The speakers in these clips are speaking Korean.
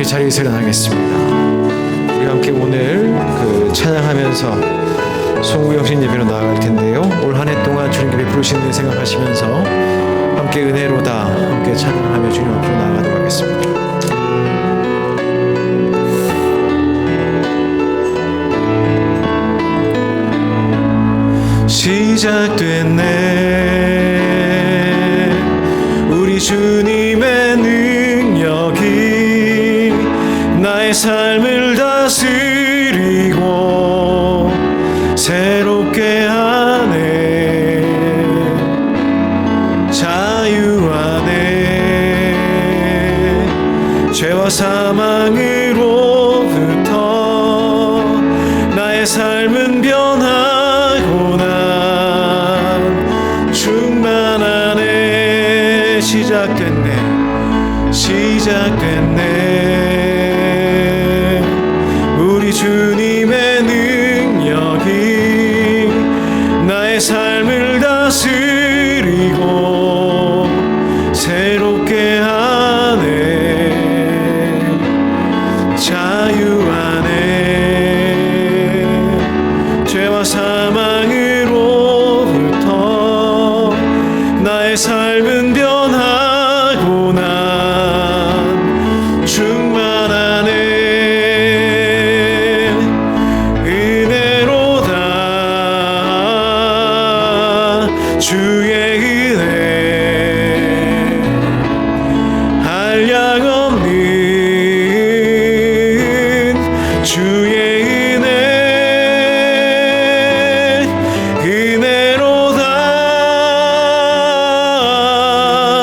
자리에서 일어나겠습니다. 우리 함께 오늘 찬양하면서 송구영신 예배로 나아갈 텐데요. 올 한 해 동안 주님께 베푸신 일 생각하시면서 함께 은혜로다 함께 찬양하며 주님 앞으로 나아가도록 하겠습니다. 시작됐네 우리 주님의 능력이 나의 삶을 다스리고 새롭게 하네 자유 안에 죄와 사망으로부터 나의 삶은 변하고 난 충만하네 시작됐네 우리 주님의 능력이 나의 삶을 다스리고 새롭게 하네 자유 안에 죄와 사망으로부터 나의 삶은 변하고 난 충만하네 주의 은혜 한량 없는 주의 은혜로다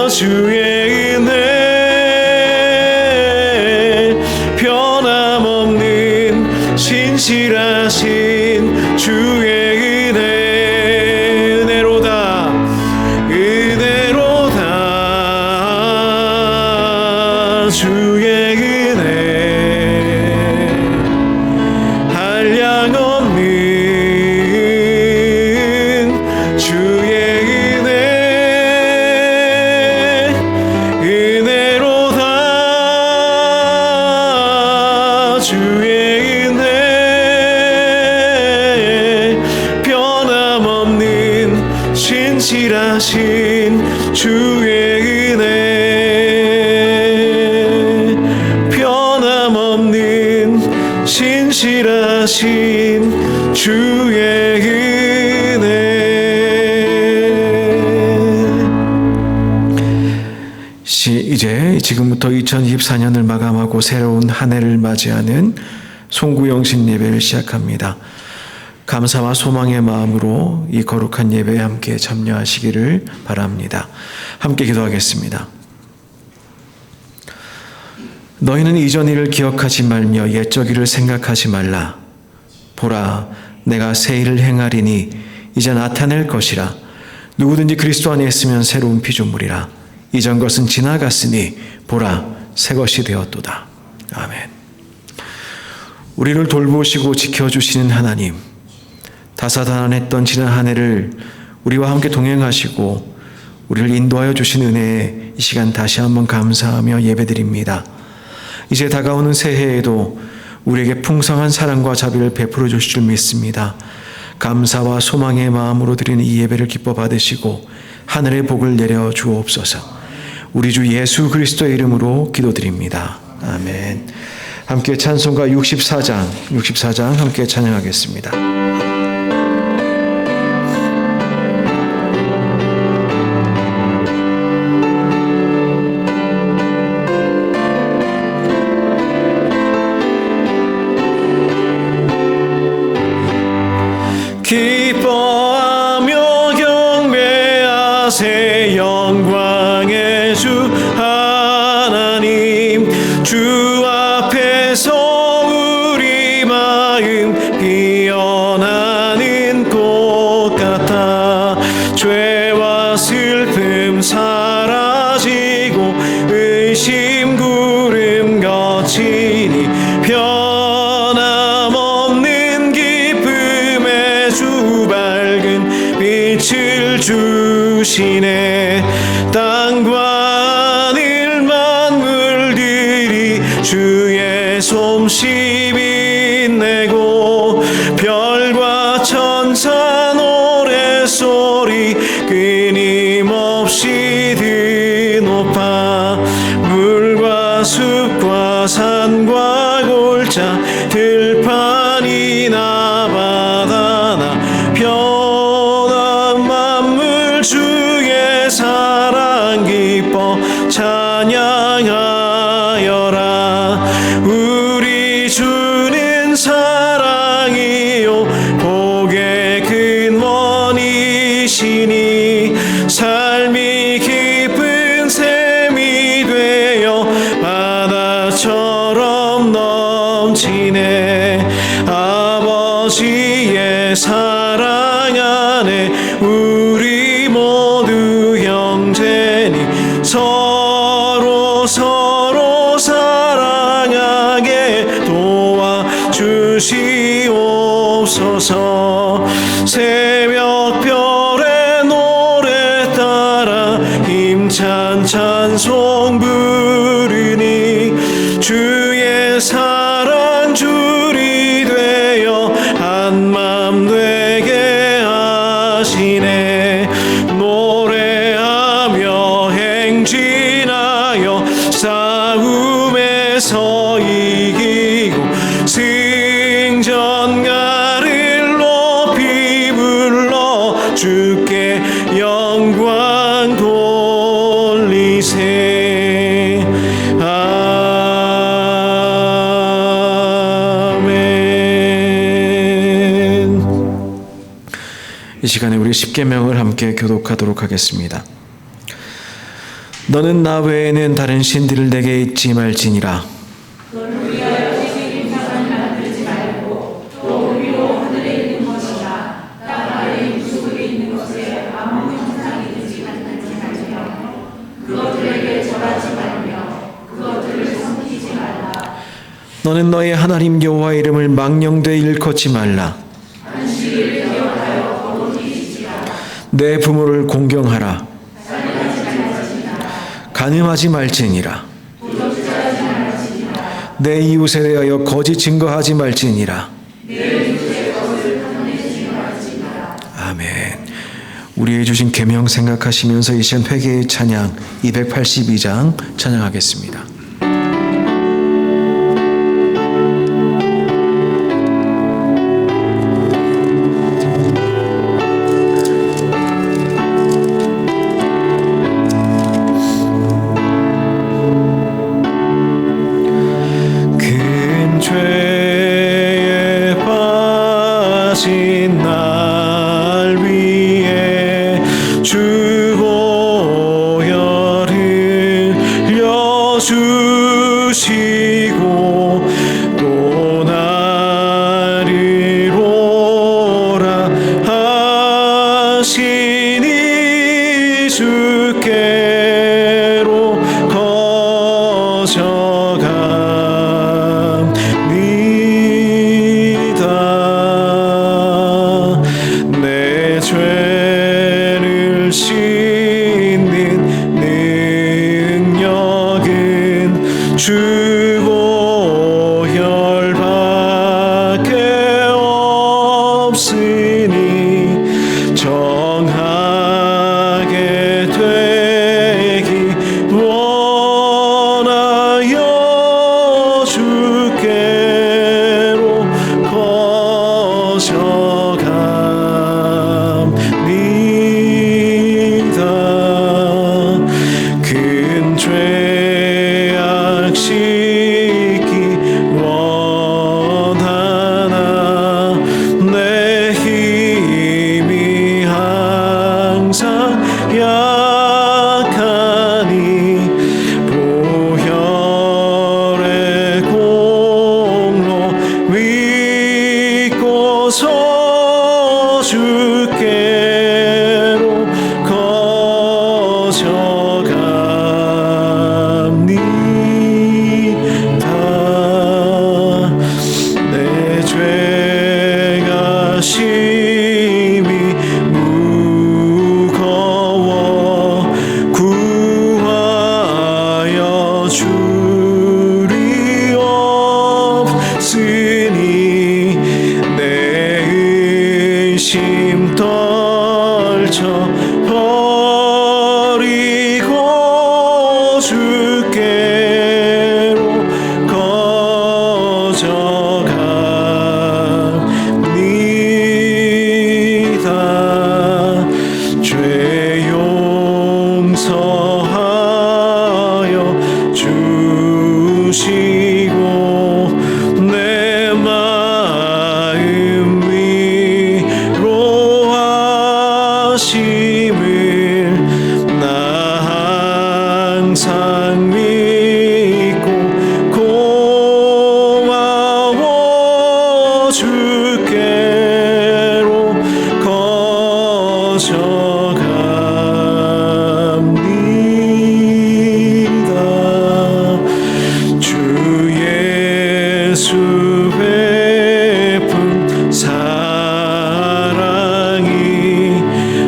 주의 은혜 변함없는 신실하신 주의 주의 은혜 한량 없는 주의 은혜로다 주의 은혜 변함없는 신실하신 주의 은혜 신실하신 주의 은혜 이제 지금부터 2024년을 마감하고 새로운 한 해를 맞이하는 송구영신 예배를 시작합니다. 감사와 소망의 마음으로 이 거룩한 예배에 함께 참여하시기를 바랍니다. 함께 기도하겠습니다. 너희는 이전 일을 기억하지 말며 옛적 일을 생각하지 말라. 보라, 내가 새 일을 행하리니 이제 나타낼 것이라. 누구든지 그리스도 안에 있으면 새로운 피조물이라. 이전 것은 지나갔으니 보라, 새 것이 되었도다. 아멘. 우리를 돌보시고 지켜주시는 하나님, 다사다난했던 지난 한 해를 우리와 함께 동행하시고 우리를 인도하여 주신 은혜에 이 시간 다시 한번 감사하며 예배드립니다. 이제 다가오는 새해에도 우리에게 풍성한 사랑과 자비를 베풀어 주실 줄 믿습니다. 감사와 소망의 마음으로 드리는 이 예배를 기뻐 받으시고 하늘의 복을 내려 주옵소서. 우리 주 예수 그리스도의 이름으로 기도드립니다. 아멘. 함께 찬송가 64장 함께 찬양하겠습니다. 기뻐하며 경배하세 영광의 주 하나님 주 앞에서 우리 마음 피어나는 꽃 같아 죄와 슬픔 사라지고 의심 구름 거치니 변함없는 기쁨의 주 밝은 빛을 주시네. 땅과 하늘 만물들이 주의 들판이나 바다나 변한 만물 주의 사랑 기뻐 찬양하여라. 우리 주는 사랑이요 복의 근원이시니 삶이 깊은 샘이 되어 바다처럼 넘치네. 아버지의 사랑 안에 우리 모두 형제니 서로 사랑하게 도와주시옵소서. 새벽별의 노래 따라 힘찬 찬송 부르니 주의 사랑 줄이 되어 한맘 되게 하시네. 노래하며 행진하여 싸움에서 이기고 승전가를 높이 불러 주께 영광 돌리세. 아멘. 이 시간에 우리 십계명을 함께 교독하도록 하겠습니다. 너는 나 외에는 다른 신들을 내게 잊지 말지니라. 너는 너의 하나님 여호와 이름을 망령되이 일컫지 말라. 내 부모를 공경하라. 간음하지 말지니라. 내 이웃에 대하여 거짓 증거하지 말지니라. 아멘. 우리의 주신 계명 생각하시면서 이 시간 회개의 찬양 282장 찬양하겠습니다. 죄에 빠진 날 위해 주 보혈을 흘려주시고 또 나를 오라 하시니 주께로 거저가 내 죄를 씻는 능력은 주 보혈밖에 없으니 정하게 되기 원하여 주께로 거저갑니다. 큰 죄악 씻기 원하나 내 힘이 항상 약하니 보혈의 공로 믿고서 주께로 거저갑니다. 내 죄가 심히 무거워 구하여 줄이 없으니 내 의심 떨쳐 버리고 주께로 거저가 주께로 거져갑니다. 주 예수 베푼 사랑이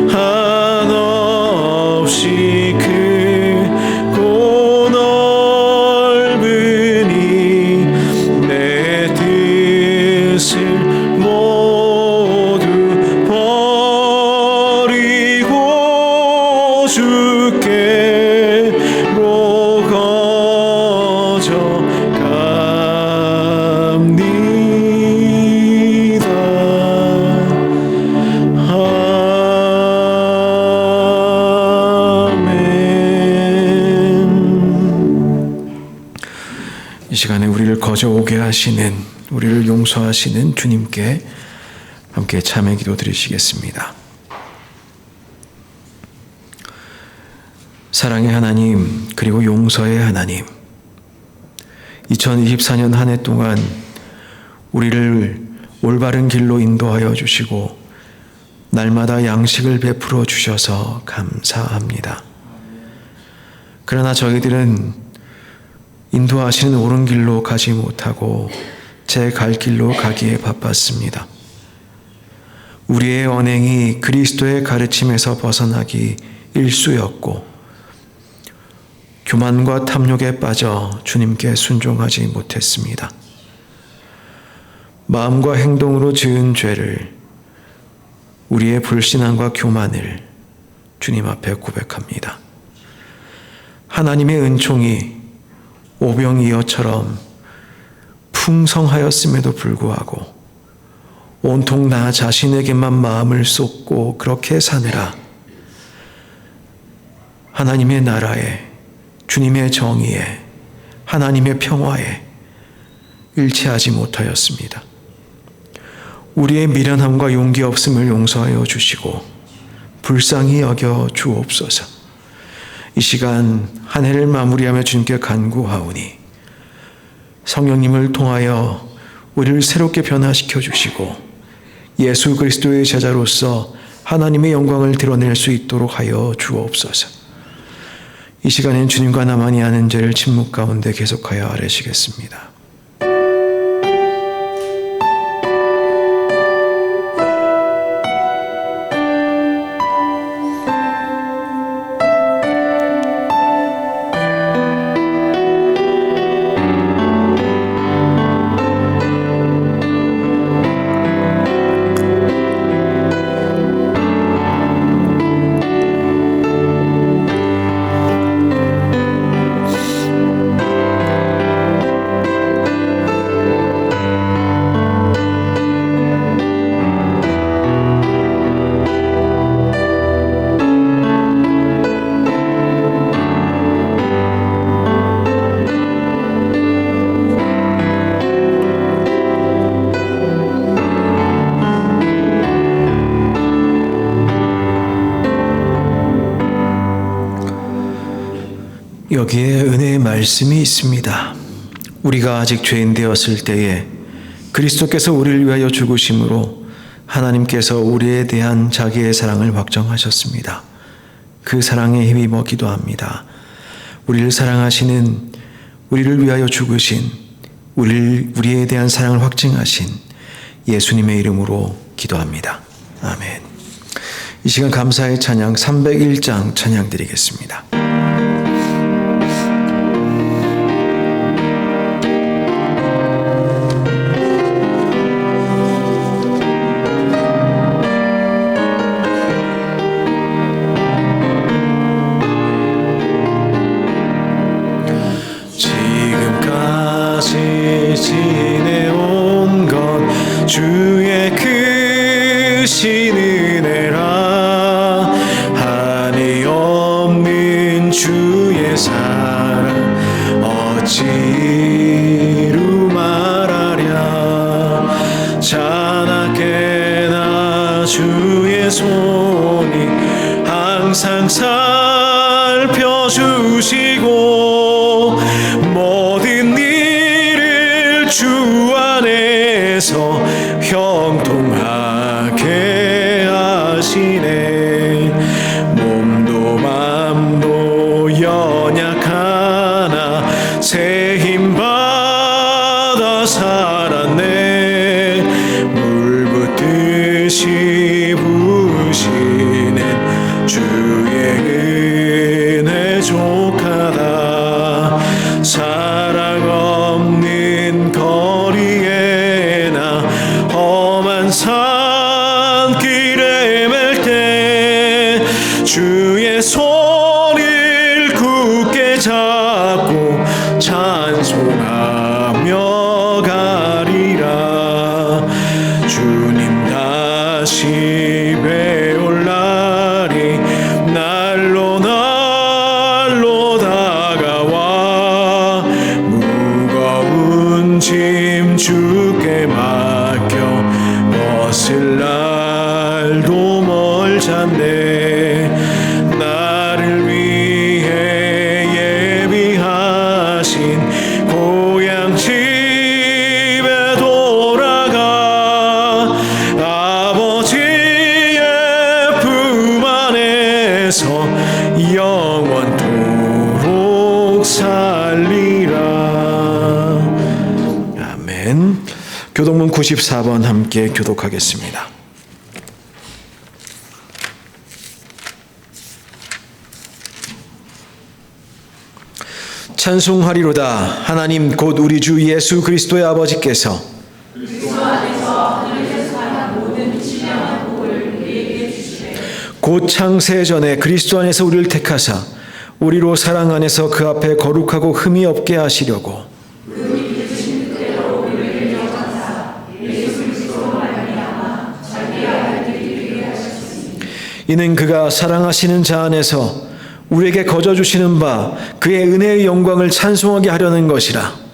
한없이 크고 넓으니 내 뜻을 모두 버리고 주께로 이 시간에 우리를 거저오게 하시는, 우리를 용서하시는 주님께 함께 참회 기도 드리시겠습니다. 사랑의 하나님, 그리고 용서의 하나님, 2024년 한 해 동안 우리를 올바른 길로 인도하여 주시고 날마다 양식을 베풀어 주셔서 감사합니다. 그러나 저희들은 인도하시는 옳은 길로 가지 못하고 제 갈 길로 가기에 바빴습니다. 우리의 언행이 그리스도의 가르침에서 벗어나기 일쑤였고 교만과 탐욕에 빠져 주님께 순종하지 못했습니다. 마음과 행동으로 지은 죄를, 우리의 불신앙과 교만을 주님 앞에 고백합니다. 하나님의 은총이 오병이어처럼 풍성하였음에도 불구하고 온통 나 자신에게만 마음을 쏟고 그렇게 사느라 하나님의 나라에, 주님의 정의에, 하나님의 평화에 일치하지 못하였습니다. 우리의 미련함과 용기 없음을 용서하여 주시고 불쌍히 여겨 주옵소서. 이 시간 한 해를 마무리하며 주님께 간구하오니 성령님을 통하여 우리를 새롭게 변화시켜 주시고 예수 그리스도의 제자로서 하나님의 영광을 드러낼 수 있도록 하여 주옵소서. 이 시간엔 주님과 나만이 아는 죄를 침묵 가운데 계속하여 아뢰시겠습니다. 여기에 은혜의 말씀이 있습니다. 우리가 아직 죄인 되었을 때에 그리스도께서 우리를 위하여 죽으심으로 하나님께서 우리에 대한 자기의 사랑을 확정하셨습니다. 그 사랑에 힘입어 기도합니다. 우리를 사랑하시는, 우리를 위하여 죽으신, 우리에 대한 사랑을 확증하신 예수님의 이름으로 기도합니다. 아멘. 이 시간 감사의 찬양 301장 찬양 드리겠습니다. 지내온 건 주의 크신 은혜라. 한이 없는 주의 사랑 어찌루 말하랴. 자나깨나 주의 손이 항상 살펴주시고 모든 주 안에서 형통하게 하시네. 몸도 맘도 연약하나 새 힘 받아 살았네. 물 붓듯이 부으시는 주의 은혜 족하다. 사랑 없는 거리에나 험한 산길에 맬 때 주의 손을 굳게 잡고 찬송하며 가리라. 주님 다시 배울 날이 날로 다가와. 무거운 짐 주께 맡겨 벗을 날도 멀잖네. 나를 위해 예비하신 고향 집에 돌아가 아버지의 품 안에서 영원토록 살리라. 아멘. 교동문 94번 함께 교독하겠습니다. 찬송하리로다. 하나님 곧 우리 주 예수 그리스도의 아버지께서 곧 창세 전에 그리스도 안에서 우리를 택하사 우리로 사랑 안에서 그 앞에 거룩하고 흠이 없게 하시려고 이는 그가 사랑하시는 자 안에서 우리에게 거저 주시는 바 그의 은혜의 영광을 찬송하게 하려는 것이라.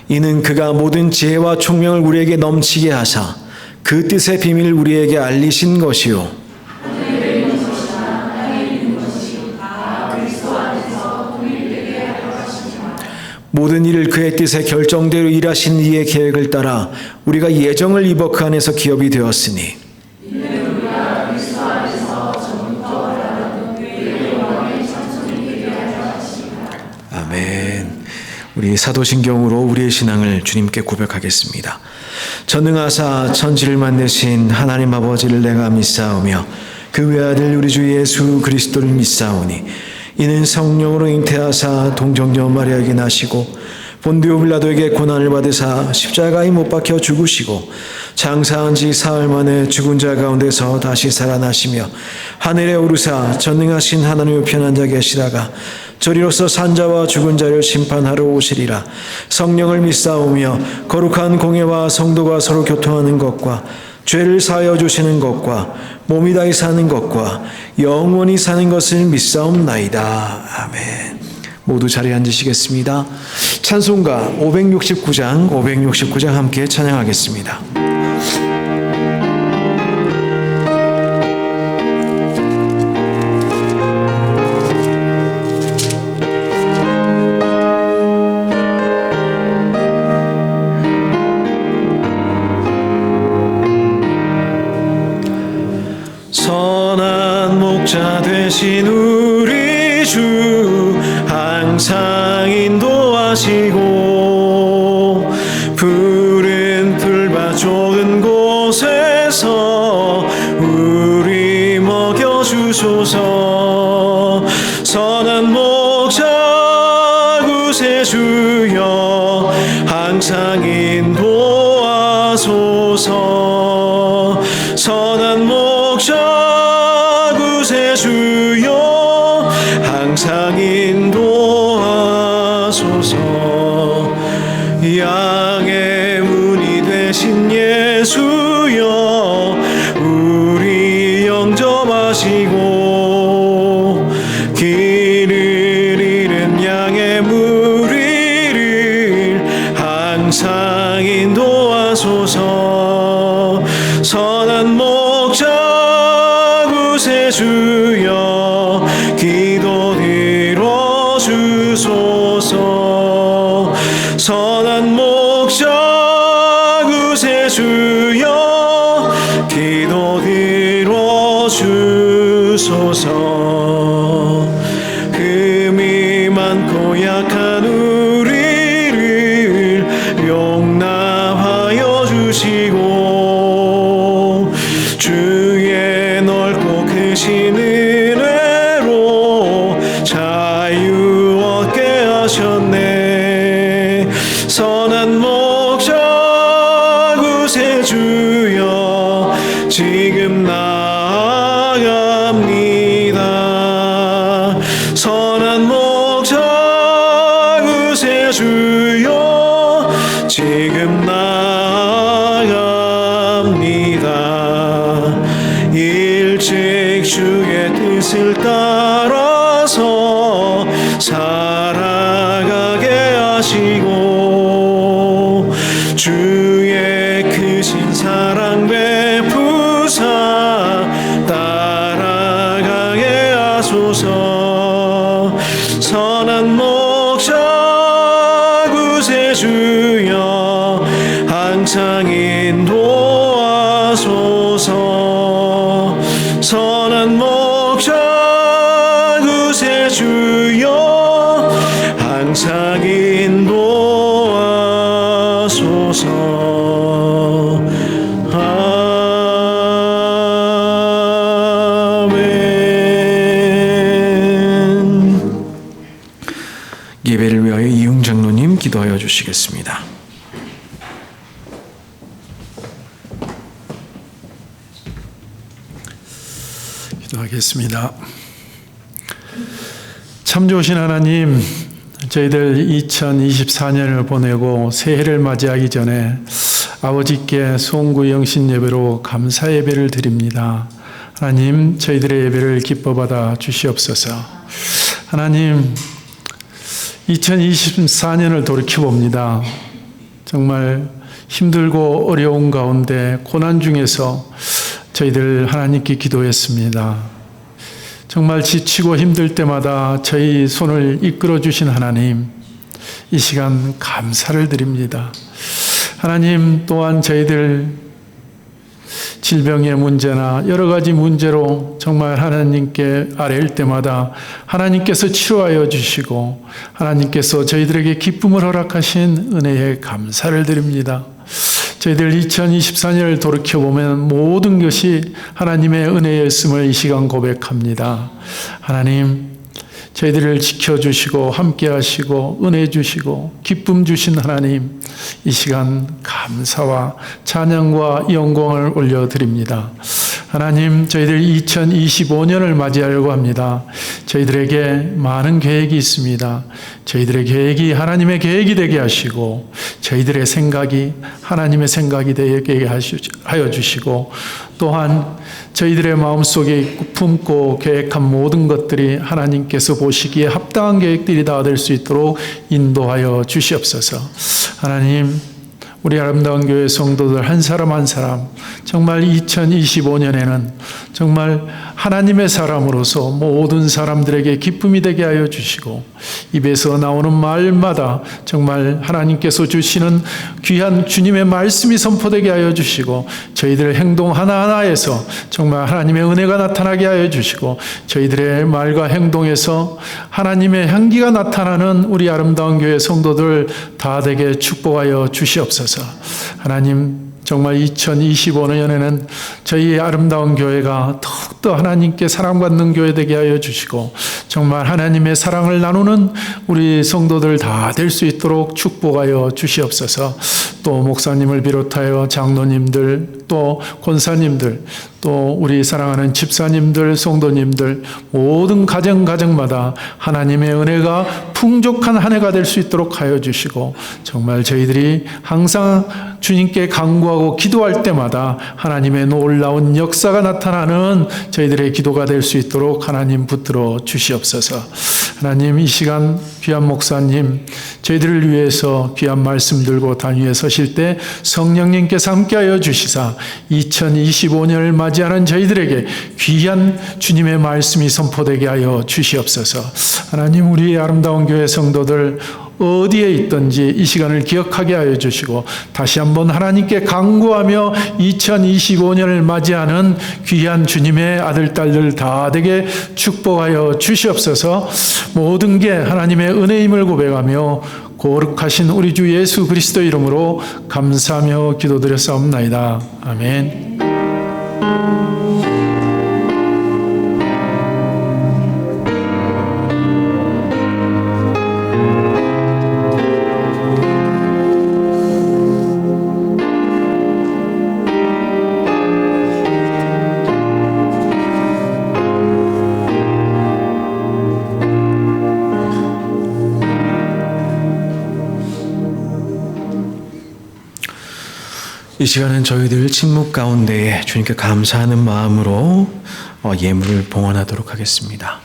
이는 그가 모든 지혜와 총명을 우리에게 넘치게 하사 그 뜻의 비밀을 우리에게 알리신 것이요. 모든 일을 그의 뜻에 결정대로 일하신 이의 계획을 따라 우리가 예정을 입어 그 안에서 기업이 되었으니 아멘. 우리 사도신경으로 우리의 신앙을 주님께 고백하겠습니다. 전능하사 천지를 만드신 하나님 아버지를 내가 믿사오며 그 외아들 우리 주 예수 그리스도를 믿사오니 이는 성령으로 잉태하사 동정녀 마리아에게 나시고 본디오 빌라도에게 고난을 받으사 십자가에 못 박혀 죽으시고 장사한 지 사흘 만에 죽은 자 가운데서 다시 살아나시며 하늘에 오르사 전능하신 하나님 우편 앉아 계시다가 저리로서 산자와 죽은 자를 심판하러 오시리라. 성령을 믿사오며 거룩한 공예와 성도가 서로 교통하는 것과 죄를 사하여 주시는 것과 몸이 다히 사는 것과 영원히 사는 것을 믿사옵나이다. 아멘. 모두 자리에 앉으시겠습니다. 찬송가 569장 함께 찬양하겠습니다. 선한 목자 되신 우리 주 항상 인도하시고 푸른 풀밭 좋은 곳에서 우리 먹여주소서. 선한 목자 구세주여 항상 인도하소서. 선한 목자 구세주여 항상 인도하소서. 양의 문이 되신 예수여 우리 영접하시고 길을 잃은 양의 무리를 항상 인도하소서. 선한 목자 구세주여 선한 목자 구세주여 지금 나아갑니다. 일찍 주의 뜻을 따라서 살아가게 하시고 주의 크신 사랑 베푸사 따라가게 하소서. 선한 목자 구세주여 항상 인도하소서. 선한 목자 구세주여 항상 인도하소서. 아멘. 예배를 위하여 이용 장로님 기도하여 주시겠습니다. 기도하겠습니다. 참 좋으신 하나님, 저희들 2024년을 보내고 새해를 맞이하기 전에 아버지께 송구 영신 예배로 감사 예배를 드립니다. 하나님, 저희들의 예배를 기뻐 받아 주시옵소서. 하나님, 2024년을 돌이켜봅니다. 정말 힘들고 어려운 가운데 고난 중에서 저희들 하나님께 기도했습니다. 정말 지치고 힘들 때마다 저희 손을 이끌어 주신 하나님, 이 시간 감사를 드립니다. 하나님, 또한 저희들 질병의 문제나 여러 가지 문제로 정말 하나님께 아뢰일 때마다 하나님께서 치료하여 주시고 하나님께서 저희들에게 기쁨을 허락하신 은혜에 감사를 드립니다. 저희들 2024년을 돌이켜보면 모든 것이 하나님의 은혜였음을 이 시간 고백합니다. 하나님, 저희들을 지켜주시고 함께 하시고 은혜 주시고 기쁨 주신 하나님, 이 시간 감사와 찬양과 영광을 올려드립니다. 하나님, 저희들 2025년을 맞이하려고 합니다. 저희들에게 많은 계획이 있습니다. 저희들의 계획이 하나님의 계획이 되게 하시고 저희들의 생각이 하나님의 생각이 되게 하여 주시고 또한 저희들의 마음속에 품고 계획한 모든 것들이 하나님께서 보시기에 합당한 계획들이 다 될 수 있도록 인도하여 주시옵소서. 하나님, 우리 아름다운 교회 성도들 한 사람 한 사람 정말 2025년에는 정말 하나님의 사람으로서 모든 사람들에게 기쁨이 되게 하여 주시고 입에서 나오는 말마다 정말 하나님께서 주시는 귀한 주님의 말씀이 선포되게 하여 주시고 저희들의 행동 하나하나에서 정말 하나님의 은혜가 나타나게 하여 주시고 저희들의 말과 행동에서 하나님의 향기가 나타나는 우리 아름다운 교회 성도들 다 되게 축복하여 주시옵소서. 하나님, 정말 2025년에는 저희 아름다운 교회가 더욱더 하나님께 사랑받는 교회 되게 하여 주시고 정말 하나님의 사랑을 나누는 우리 성도들 다 될 수 있도록 축복하여 주시옵소서. 또 목사님을 비롯하여 장로님들, 또 권사님들, 또 우리 사랑하는 집사님들, 성도님들 모든 가정마다 하나님의 은혜가 풍족한 한 해가 될 수 있도록 하여 주시고 정말 저희들이 항상 주님께 간구하고 기도할 때마다 하나님의 놀라운 역사가 나타나는 저희들의 기도가 될 수 있도록 하나님 붙들어 주시옵소서. 하나님, 이 시간 귀한 목사님 저희들을 위해서 귀한 말씀 들고 단위에 서실 때 성령님께서 함께하여 주시사 2025년을 맞이하는 저희들에게 귀한 주님의 말씀이 선포되게 하여 주시옵소서. 하나님, 우리 아름다운 교회 성도들 어디에 있든지 이 시간을 기억하게 하여 주시고 다시 한번 하나님께 간구하며 2025년을 맞이하는 귀한 주님의 아들, 딸들 다 되게 축복하여 주시옵소서. 모든 게 하나님의 은혜임을 고백하며 거룩하신 우리 주 예수 그리스도 이름으로 감사하며 기도드렸사옵나이다. 아멘. 이 시간은 저희들 침묵 가운데에 주님께 감사하는 마음으로 예물을 봉헌하도록 하겠습니다.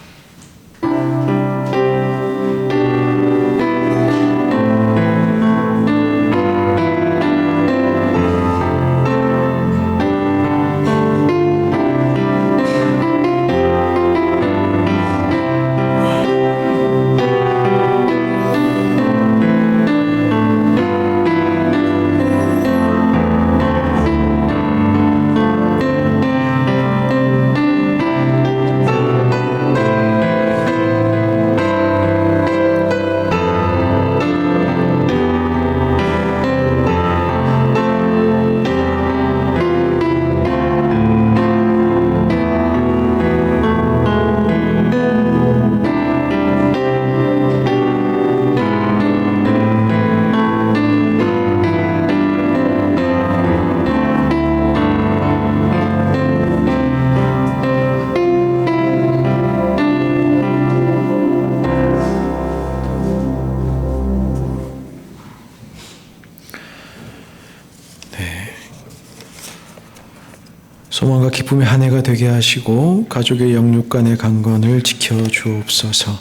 소망과 기쁨의 한 해가 되게 하시고 가족의 영육간의 강건을 지켜주옵소서.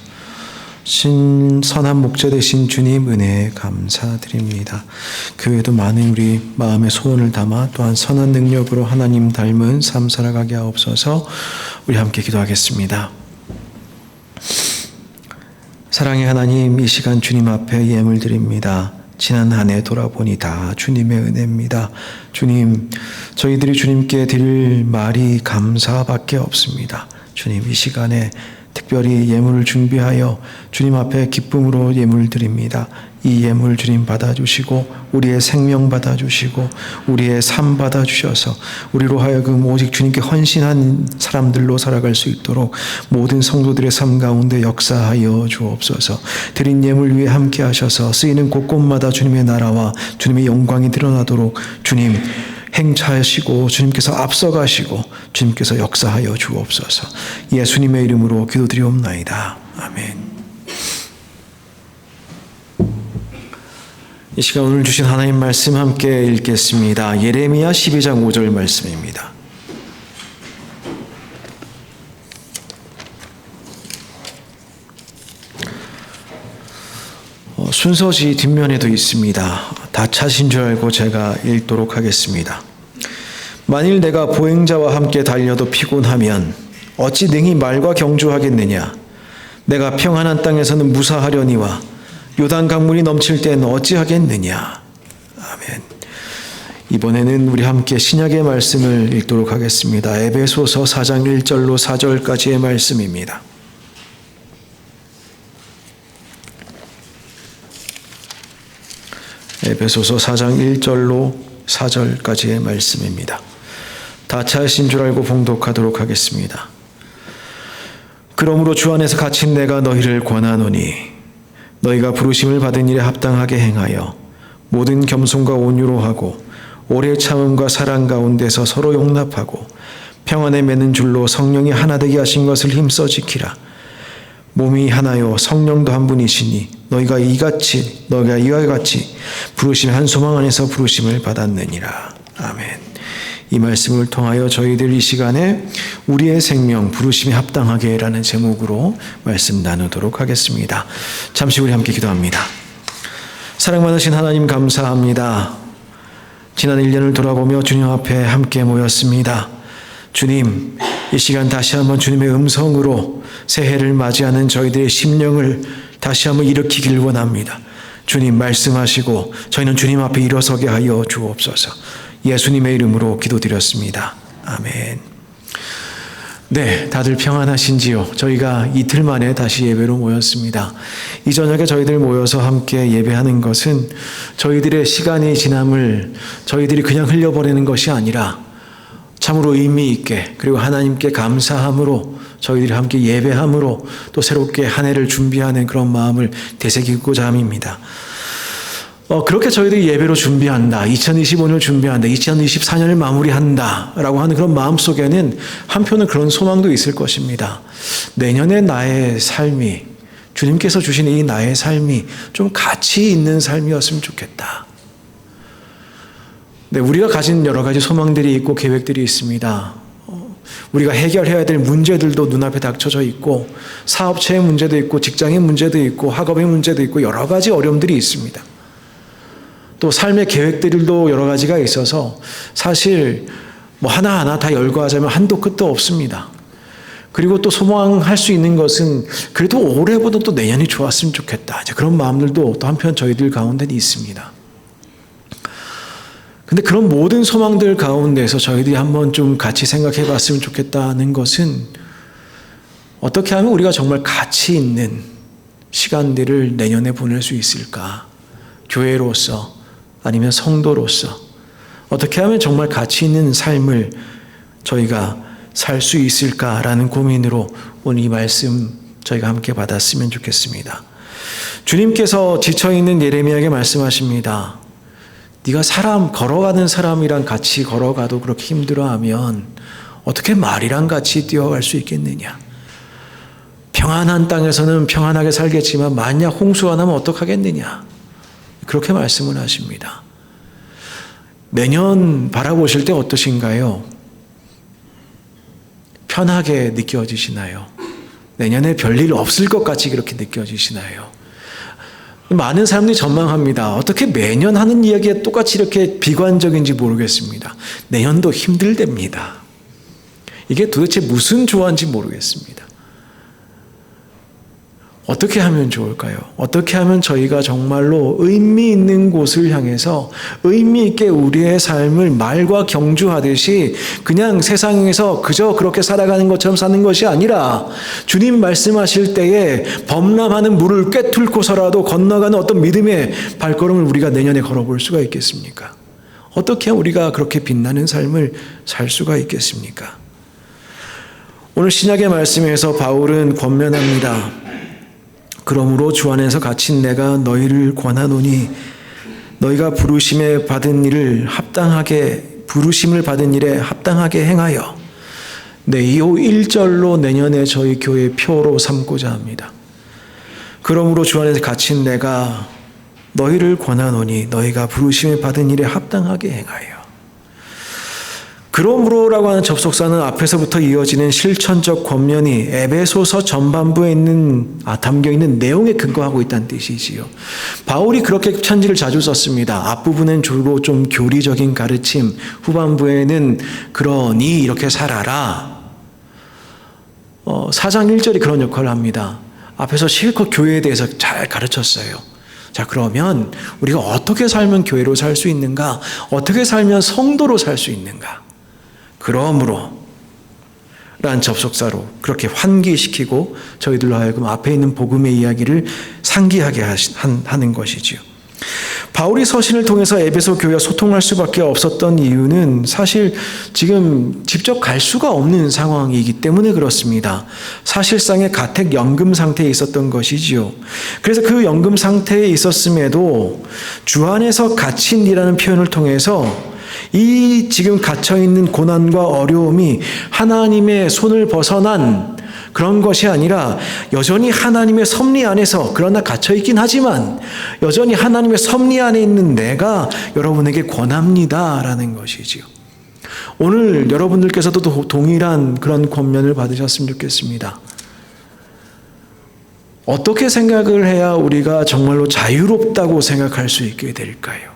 선한 목자 되신 주님 은혜에 감사드립니다. 그 외에도 많은 우리 마음의 소원을 담아 또한 선한 능력으로 하나님 닮은 삶 살아가게 하옵소서. 우리 함께 기도하겠습니다. 사랑의 하나님, 이 시간 주님 앞에 예물 드립니다. 지난 한 해 돌아보니 다 주님의 은혜입니다. 주님, 저희들이 주님께 드릴 말이 감사밖에 없습니다. 주님, 이 시간에 특별히 예물을 준비하여 주님 앞에 기쁨으로 예물 드립니다. 이 예물 주님 받아주시고 우리의 생명 받아주시고 우리의 삶 받아주셔서 우리로 하여금 오직 주님께 헌신한 사람들로 살아갈 수 있도록 모든 성도들의 삶 가운데 역사하여 주옵소서. 드린 예물 위에 함께 하셔서 쓰이는 곳곳마다 주님의 나라와 주님의 영광이 드러나도록 주님 행차하시고 주님께서 앞서가시고 주님께서 역사하여 주옵소서. 예수님의 이름으로 기도드리옵나이다. 아멘. 이 시간 오늘 주신 하나님 말씀 함께 읽겠습니다. 예레미야 12장 5절 말씀입니다. 순서지 뒷면에도 있습니다. 다 찾으신 줄 알고 제가 읽도록 하겠습니다. 만일 내가 보행자와 함께 달려도 피곤하면 어찌 능히 말과 경주하겠느냐. 내가 평안한 땅에서는 무사하려니와 요단 강물이 넘칠 땐 어찌하겠느냐. 아멘. 이번에는 우리 함께 신약의 말씀을 읽도록 하겠습니다. 에베소서 4장 1절로 4절까지의 말씀입니다. 에베소서 4장 1절로 4절까지의 말씀입니다. 다 찾으신 줄 알고 봉독하도록 하겠습니다. 그러므로 주 안에서 갇힌 내가 너희를 권하노니 너희가 부르심을 받은 일에 합당하게 행하여 모든 겸손과 온유로 하고 오래 참음과 사랑 가운데서 서로 용납하고 평안에 맺는 줄로 성령이 하나 되게 하신 것을 힘써 지키라. 몸이 하나요 성령도 한 분이시니 너희가 이와 같이 부르심 한 소망 안에서 부르심을 받았느니라. 아멘. 이 말씀을 통하여 저희들 이 시간에 우리의 생명 부르심이 합당하게 라는 제목으로 말씀 나누도록 하겠습니다. 잠시 우리 함께 기도합니다. 사랑 많으신 하나님 감사합니다. 지난 1년을 돌아보며 주님 앞에 함께 모였습니다. 주님, 이 시간 다시 한번 주님의 음성으로 새해를 맞이하는 저희들의 심령을 다시 한번 일으키길 원합니다. 주님 말씀하시고 저희는 주님 앞에 일어서게 하여 주옵소서. 예수님의 이름으로 기도드렸습니다. 아멘. 네, 다들 평안하신지요? 저희가 이틀 만에 다시 예배로 모였습니다. 이 저녁에 저희들 모여서 함께 예배하는 것은 저희들의 시간이 지남을 저희들이 그냥 흘려보내는 것이 아니라 참으로 의미 있게 그리고 하나님께 감사함으로 저희들이 함께 예배함으로 또 새롭게 한 해를 준비하는 그런 마음을 되새기고자 함입니다. 그렇게 저희들이 예배로 준비한다. 2025년을 준비한다. 2024년을 마무리한다. 라고 하는 그런 마음 속에는 한편은 그런 소망도 있을 것입니다. 내년에 나의 삶이, 주님께서 주신 이 나의 삶이 좀 가치 있는 삶이었으면 좋겠다. 네, 우리가 가진 여러 가지 소망들이 있고 계획들이 있습니다. 우리가 해결해야 될 문제들도 눈앞에 닥쳐져 있고 사업체의 문제도 있고 직장의 문제도 있고 학업의 문제도 있고 여러 가지 어려움들이 있습니다. 또 삶의 계획들도 여러 가지가 있어서 사실 뭐 하나하나 다 열거하자면 한도 끝도 없습니다. 그리고 또 소망할 수 있는 것은 그래도 올해보다 또 내년이 좋았으면 좋겠다. 이제 그런 마음들도 또 한편 저희들 가운데는 있습니다. 근데 그런 모든 소망들 가운데서 저희들이 한번 좀 같이 생각해 봤으면 좋겠다는 것은 어떻게 하면 우리가 정말 가치 있는 시간들을 내년에 보낼 수 있을까? 교회로서 아니면 성도로서 어떻게 하면 정말 가치 있는 삶을 저희가 살 수 있을까라는 고민으로 오늘 이 말씀 저희가 함께 받았으면 좋겠습니다. 주님께서 지쳐있는 예레미야에게 말씀하십니다. 네가 걸어가는 사람이랑 같이 걸어가도 그렇게 힘들어하면 어떻게 말이랑 같이 뛰어갈 수 있겠느냐. 평안한 땅에서는 평안하게 살겠지만 만약 홍수가 나면 어떡하겠느냐. 그렇게 말씀을 하십니다. 내년 바라보실 때 어떠신가요? 편하게 느껴지시나요? 내년에 별일 없을 것 같이 그렇게 느껴지시나요? 많은 사람들이 전망합니다. 어떻게 매년 하는 이야기가 똑같이 이렇게 비관적인지 모르겠습니다. 내년도 힘들답니다. 이게 도대체 무슨 조화인지 모르겠습니다. 어떻게 하면 좋을까요? 어떻게 하면 저희가 정말로 의미 있는 곳을 향해서 의미 있게 우리의 삶을 말과 경주하듯이 그냥 세상에서 그저 그렇게 살아가는 것처럼 사는 것이 아니라 주님 말씀하실 때에 범람하는 물을 꿰뚫고서라도 건너가는 어떤 믿음의 발걸음을 우리가 내년에 걸어볼 수가 있겠습니까? 어떻게 우리가 그렇게 빛나는 삶을 살 수가 있겠습니까? 오늘 신약의 말씀에서 바울은 권면합니다. 그러므로 주 안에서 갇힌 내가 너희를 권하노니 너희가 부르심을 받은 일에 합당하게 행하여 네, 이 1절로 내년에 저희 교회 표로 삼고자 합니다. 그러므로 주 안에서 갇힌 내가 너희를 권하노니 너희가 부르심을 받은 일에 합당하게 행하여. 그러므로라고 하는 접속사는 앞에서부터 이어지는 실천적 권면이 에베소서 전반부에 담겨 있는 내용에 근거하고 있다는 뜻이지요. 바울이 그렇게 편지를 자주 썼습니다. 앞부분은 주로 좀 교리적인 가르침, 후반부에는 그러니 이렇게 살아라. 4장 1절이 그런 역할을 합니다. 앞에서 실컷 교회에 대해서 잘 가르쳤어요. 자, 그러면 우리가 어떻게 살면 교회로 살 수 있는가? 어떻게 살면 성도로 살 수 있는가? 그러므로 라는 접속사로 그렇게 환기시키고 저희들로 하여금 앞에 있는 복음의 이야기를 상기하게 하는 것이지요. 바울이 서신을 통해서 에베소 교회와 소통할 수밖에 없었던 이유는 사실 지금 직접 갈 수가 없는 상황이기 때문에 그렇습니다. 사실상의 가택 연금 상태에 있었던 것이지요. 그래서 그 연금 상태에 있었음에도 주 안에서 갇힌이라는 표현을 통해서 이 지금 갇혀있는 고난과 어려움이 하나님의 손을 벗어난 그런 것이 아니라 여전히 하나님의 섭리 안에서 그러나 갇혀있긴 하지만 여전히 하나님의 섭리 안에 있는 내가 여러분에게 권합니다라는 것이지요. 오늘 여러분들께서도 동일한 그런 권면을 받으셨으면 좋겠습니다. 어떻게 생각을 해야 우리가 정말로 자유롭다고 생각할 수 있게 될까요?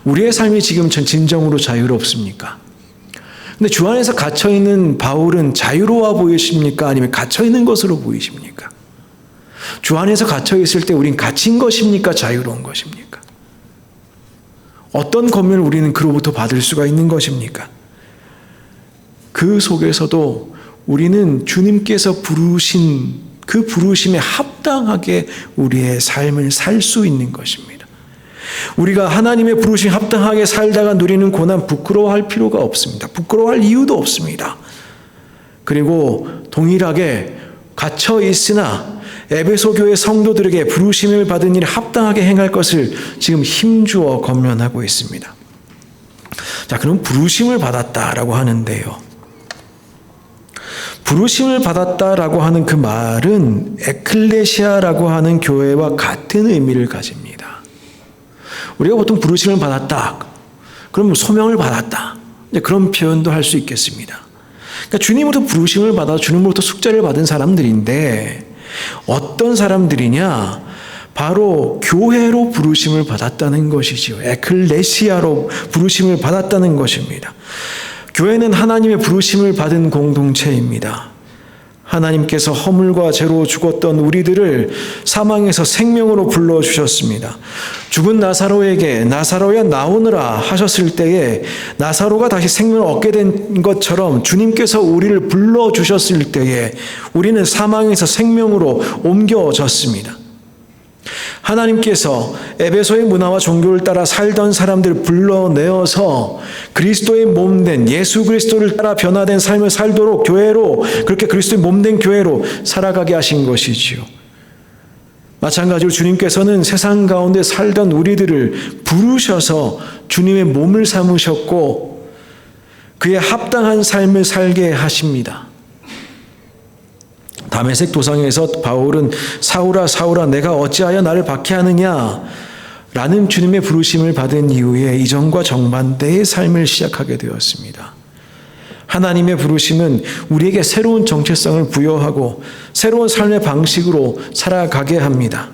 우리의 삶이 지금 진정으로 자유롭습니까? 근데 주 안에서 갇혀있는 바울은 자유로워 보이십니까? 아니면 갇혀있는 것으로 보이십니까? 주 안에서 갇혀있을 때 우린 갇힌 것입니까? 자유로운 것입니까? 어떤 권면을 우리는 그로부터 받을 수가 있는 것입니까? 그 속에서도 우리는 주님께서 부르신 그 부르심에 합당하게 우리의 삶을 살 수 있는 것입니다. 우리가 하나님의 부르심 합당하게 살다가 누리는 고난 부끄러워할 필요가 없습니다. 부끄러워할 이유도 없습니다. 그리고 동일하게 갇혀 있으나 에베소 교회 성도들에게 부르심을 받은 일에 합당하게 행할 것을 지금 힘주어 권면하고 있습니다. 자, 그럼 부르심을 받았다라고 하는데요. 부르심을 받았다라고 하는 그 말은 에클레시아라고 하는 교회와 같은 의미를 가집니다. 우리가 보통 부르심을 받았다. 그럼 소명을 받았다. 그런 표현도 할 수 있겠습니다. 그러니까 주님으로부터 부르심을 받아 주님으로부터 숙제를 받은 사람들인데 어떤 사람들이냐? 바로 교회로 부르심을 받았다는 것이지요. 에클레시아로 부르심을 받았다는 것입니다. 교회는 하나님의 부르심을 받은 공동체입니다. 하나님께서 허물과 죄로 죽었던 우리들을 사망에서 생명으로 불러주셨습니다. 죽은 나사로에게 나사로야 나오느라 하셨을 때에 나사로가 다시 생명을 얻게 된 것처럼 주님께서 우리를 불러주셨을 때에 우리는 사망에서 생명으로 옮겨졌습니다. 하나님께서 에베소의 문화와 종교를 따라 살던 사람들을 불러내어서 그리스도의 몸된 예수 그리스도를 따라 변화된 삶을 살도록 교회로 그렇게 그리스도의 몸된 교회로 살아가게 하신 것이지요. 마찬가지로 주님께서는 세상 가운데 살던 우리들을 부르셔서 주님의 몸을 삼으셨고 그에 합당한 삶을 살게 하십니다. 다메섹 도상에서 바울은 사울아 사울아 내가 어찌하여 나를 박해하느냐 라는 주님의 부르심을 받은 이후에 이전과 정반대의 삶을 시작하게 되었습니다. 하나님의 부르심은 우리에게 새로운 정체성을 부여하고 새로운 삶의 방식으로 살아가게 합니다.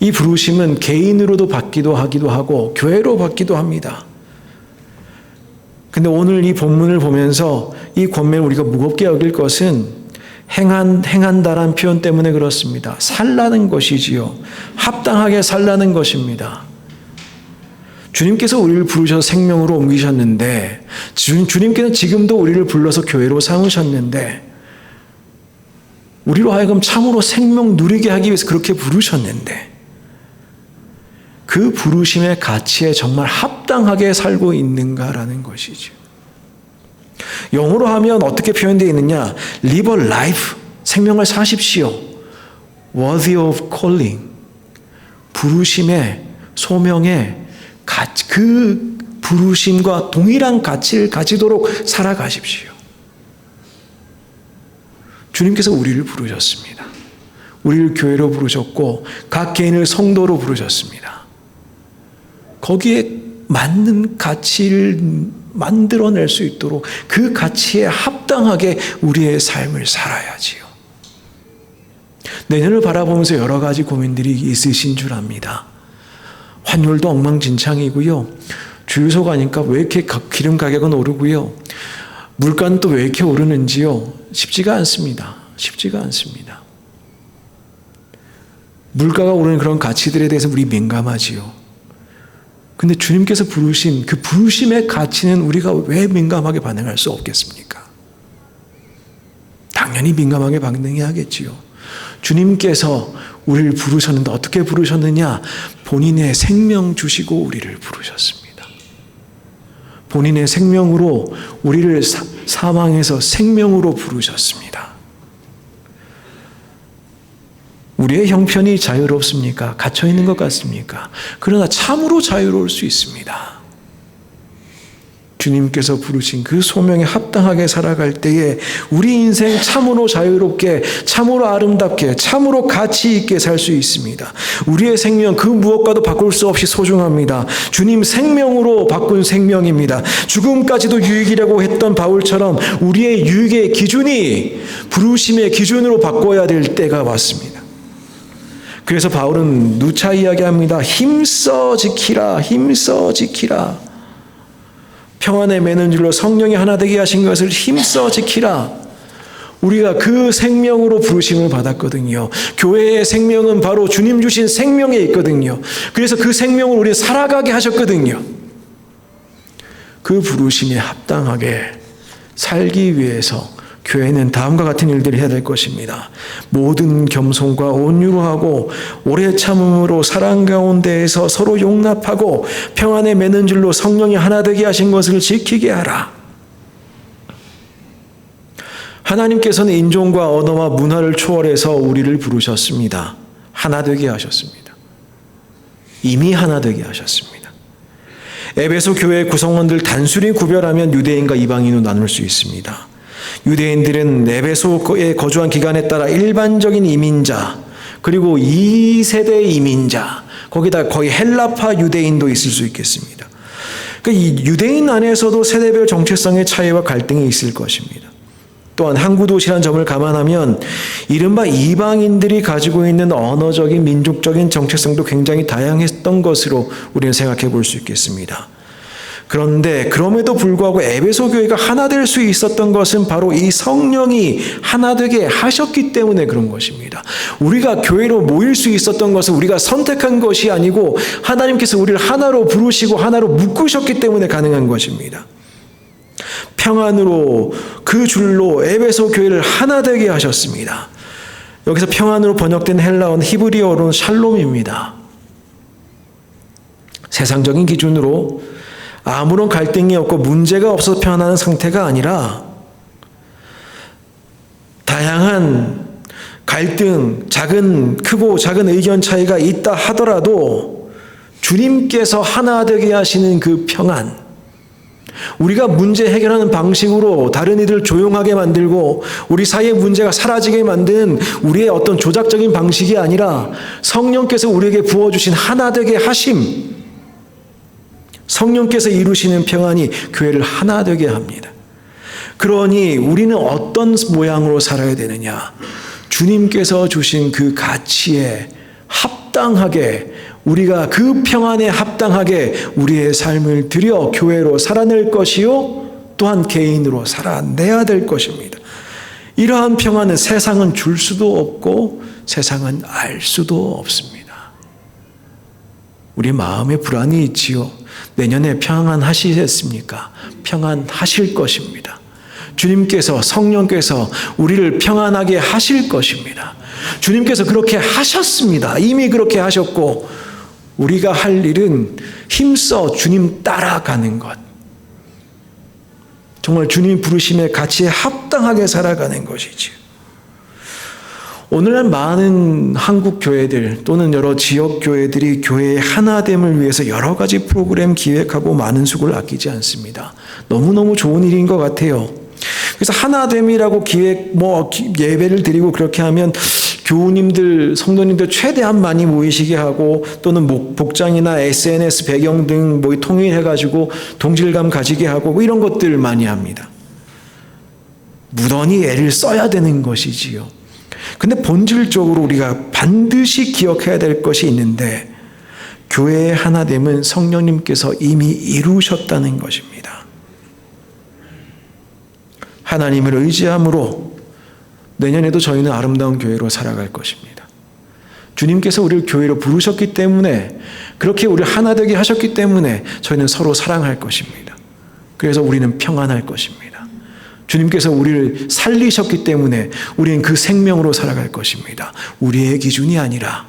이 부르심은 개인으로도 받기도 하기도 하고 교회로 받기도 합니다. 근데 오늘 이 본문을 보면서 이 권면을 우리가 무겁게 여길 것은 행한다란 표현 때문에 그렇습니다. 살라는 것이지요. 합당하게 살라는 것입니다. 주님께서 우리를 부르셔서 생명으로 옮기셨는데 주님께서는 지금도 우리를 불러서 교회로 삼으셨는데 우리로 하여금 참으로 생명 누리게 하기 위해서 그렇게 부르셨는데 그 부르심의 가치에 정말 합당하게 살고 있는가라는 것이죠. 영어로 하면 어떻게 표현되어 있느냐? Live a life, 생명을 사십시오. Worthy of calling, 부르심의 소명의 가치, 그 부르심과 동일한 가치를 가지도록 살아가십시오. 주님께서 우리를 부르셨습니다. 우리를 교회로 부르셨고 각 개인을 성도로 부르셨습니다. 거기에 맞는 가치를 만들어낼 수 있도록 그 가치에 합당하게 우리의 삶을 살아야지요. 내년을 바라보면서 여러 가지 고민들이 있으신 줄 압니다. 환율도 엉망진창이고요. 주유소 가니까 왜 이렇게 기름 가격은 오르고요. 물가는 또 왜 이렇게 오르는지요. 쉽지가 않습니다. 쉽지가 않습니다. 물가가 오르는 그런 가치들에 대해서 우리 민감하지요. 근데 주님께서 부르신 그 부르심의 가치는 우리가 왜 민감하게 반응할 수 없겠습니까? 당연히 민감하게 반응해야겠지요. 주님께서 우리를 부르셨는데 어떻게 부르셨느냐? 본인의 생명 주시고 우리를 부르셨습니다. 본인의 생명으로 우리를 사망에서 생명으로 부르셨습니다. 우리의 형편이 자유롭습니까? 갇혀있는 것 같습니까? 그러나 참으로 자유로울 수 있습니다. 주님께서 부르신 그 소명에 합당하게 살아갈 때에 우리 인생 참으로 자유롭게, 참으로 아름답게, 참으로 가치 있게 살 수 있습니다. 우리의 생명 그 무엇과도 바꿀 수 없이 소중합니다. 주님 생명으로 바꾼 생명입니다. 죽음까지도 유익이라고 했던 바울처럼 우리의 유익의 기준이 부르심의 기준으로 바꿔야 될 때가 왔습니다. 그래서 바울은 누차 이야기합니다. 힘써 지키라, 힘써 지키라. 평안에 매는 줄로 성령이 하나 되게 하신 것을 힘써 지키라. 우리가 그 생명으로 부르심을 받았거든요. 교회의 생명은 바로 주님 주신 생명에 있거든요. 그래서 그 생명을 우리 살아가게 하셨거든요. 그 부르심에 합당하게 살기 위해서 교회는 다음과 같은 일들을 해야 될 것입니다. 모든 겸손과 온유로 하고 오래 참음으로 사랑 가운데에서 서로 용납하고 평안에 매는 줄로 성령이 하나 되게 하신 것을 지키게 하라. 하나님께서는 인종과 언어와 문화를 초월해서 우리를 부르셨습니다. 하나 되게 하셨습니다. 이미 하나 되게 하셨습니다. 에베소 교회의 구성원들 단순히 구별하면 유대인과 이방인으로 나눌 수 있습니다. 유대인들은 에베소에 거주한 기간에 따라 일반적인 이민자, 그리고 2세대 이민자, 거기다 거의 헬라파 유대인도 있을 수 있겠습니다. 그러니까 이 유대인 안에서도 세대별 정체성의 차이와 갈등이 있을 것입니다. 또한 항구 도시라는 점을 감안하면 이른바 이방인들이 가지고 있는 언어적인 민족적인 정체성도 굉장히 다양했던 것으로 우리는 생각해 볼 수 있겠습니다. 그런데 그럼에도 불구하고 에베소 교회가 하나 될 수 있었던 것은 바로 이 성령이 하나 되게 하셨기 때문에 그런 것입니다. 우리가 교회로 모일 수 있었던 것은 우리가 선택한 것이 아니고 하나님께서 우리를 하나로 부르시고 하나로 묶으셨기 때문에 가능한 것입니다. 평안으로 그 줄로 에베소 교회를 하나 되게 하셨습니다. 여기서 평안으로 번역된 헬라어는 히브리어로는 샬롬입니다. 세상적인 기준으로 아무런 갈등이 없고 문제가 없어서 평안한 상태가 아니라 다양한 갈등, 크고 작은 의견 차이가 있다 하더라도 주님께서 하나 되게 하시는 그 평안, 우리가 문제 해결하는 방식으로 다른 이들을 조용하게 만들고 우리 사이의 문제가 사라지게 만든 우리의 어떤 조작적인 방식이 아니라 성령께서 우리에게 부어주신 하나 되게 하심, 성령께서 이루시는 평안이 교회를 하나 되게 합니다. 그러니 우리는 어떤 모양으로 살아야 되느냐? 주님께서 주신 그 가치에 합당하게, 우리가 그 평안에 합당하게 우리의 삶을 들여 교회로 살아낼 것이요 또한 개인으로 살아내야 될 것입니다. 이러한 평안은 세상은 줄 수도 없고 세상은 알 수도 없습니다. 우리 마음에 불안이 있지요. 내년에 평안하시겠습니까? 평안하실 것입니다. 주님께서, 성령께서 우리를 평안하게 하실 것입니다. 주님께서 그렇게 하셨습니다. 이미 그렇게 하셨고 우리가 할 일은 힘써 주님 따라가는 것. 정말 주님 부르심의 가치에 합당하게 살아가는 것이지요. 오늘날 많은 한국 교회들 또는 여러 지역 교회들이 교회의 하나됨을 위해서 여러 가지 프로그램 기획하고 많은 수고를 아끼지 않습니다. 너무너무 좋은 일인 것 같아요. 그래서 하나됨이라고 예배를 드리고 그렇게 하면 교우님들, 성도님들 최대한 많이 모이시게 하고 또는 복장이나 SNS 배경 등 통일해가지고 동질감 가지게 하고 이런 것들 많이 합니다. 무던히 애를 써야 되는 것이지요. 근데 본질적으로 우리가 반드시 기억해야 될 것이 있는데 교회의 하나됨은 성령님께서 이미 이루셨다는 것입니다. 하나님을 의지함으로 내년에도 저희는 아름다운 교회로 살아갈 것입니다. 주님께서 우리를 교회로 부르셨기 때문에 그렇게 우리를 하나 되게 하셨기 때문에 저희는 서로 사랑할 것입니다. 그래서 우리는 평안할 것입니다. 주님께서 우리를 살리셨기 때문에 우리는 그 생명으로 살아갈 것입니다. 우리의 기준이 아니라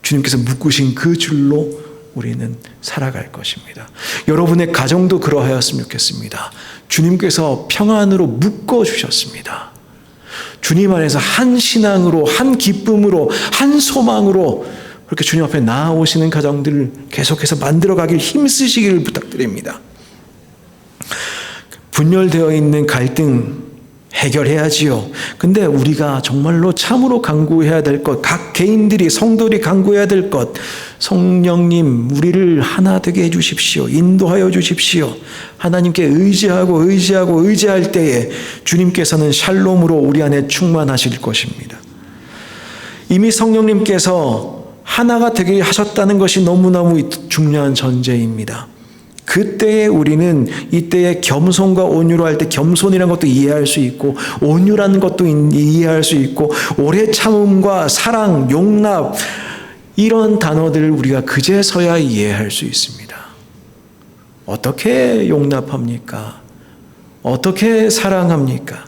주님께서 묶으신 그 줄로 우리는 살아갈 것입니다. 여러분의 가정도 그러하였으면 좋겠습니다. 주님께서 평안으로 묶어주셨습니다. 주님 안에서 한 신앙으로, 한 기쁨으로, 한 소망으로 그렇게 주님 앞에 나아오시는 가정들을 계속해서 만들어가길 힘쓰시기를 부탁드립니다. 분열되어 있는 갈등 해결해야지요. 근데 우리가 정말로 참으로 간구해야 될 것, 각 개인들이, 성도들이 간구해야 될 것, 성령님 우리를 하나 되게 해주십시오. 인도하여 주십시오. 하나님께 의지할 때에 주님께서는 샬롬으로 우리 안에 충만하실 것입니다. 이미 성령님께서 하나가 되게 하셨다는 것이 너무너무 중요한 전제입니다. 그때에 우리는 이때의 겸손과 온유로 할 때 겸손이라는 것도 이해할 수 있고 온유라는 것도 이해할 수 있고 오래 참음과 사랑, 용납 이런 단어들을 우리가 그제서야 이해할 수 있습니다. 어떻게 용납합니까? 어떻게 사랑합니까?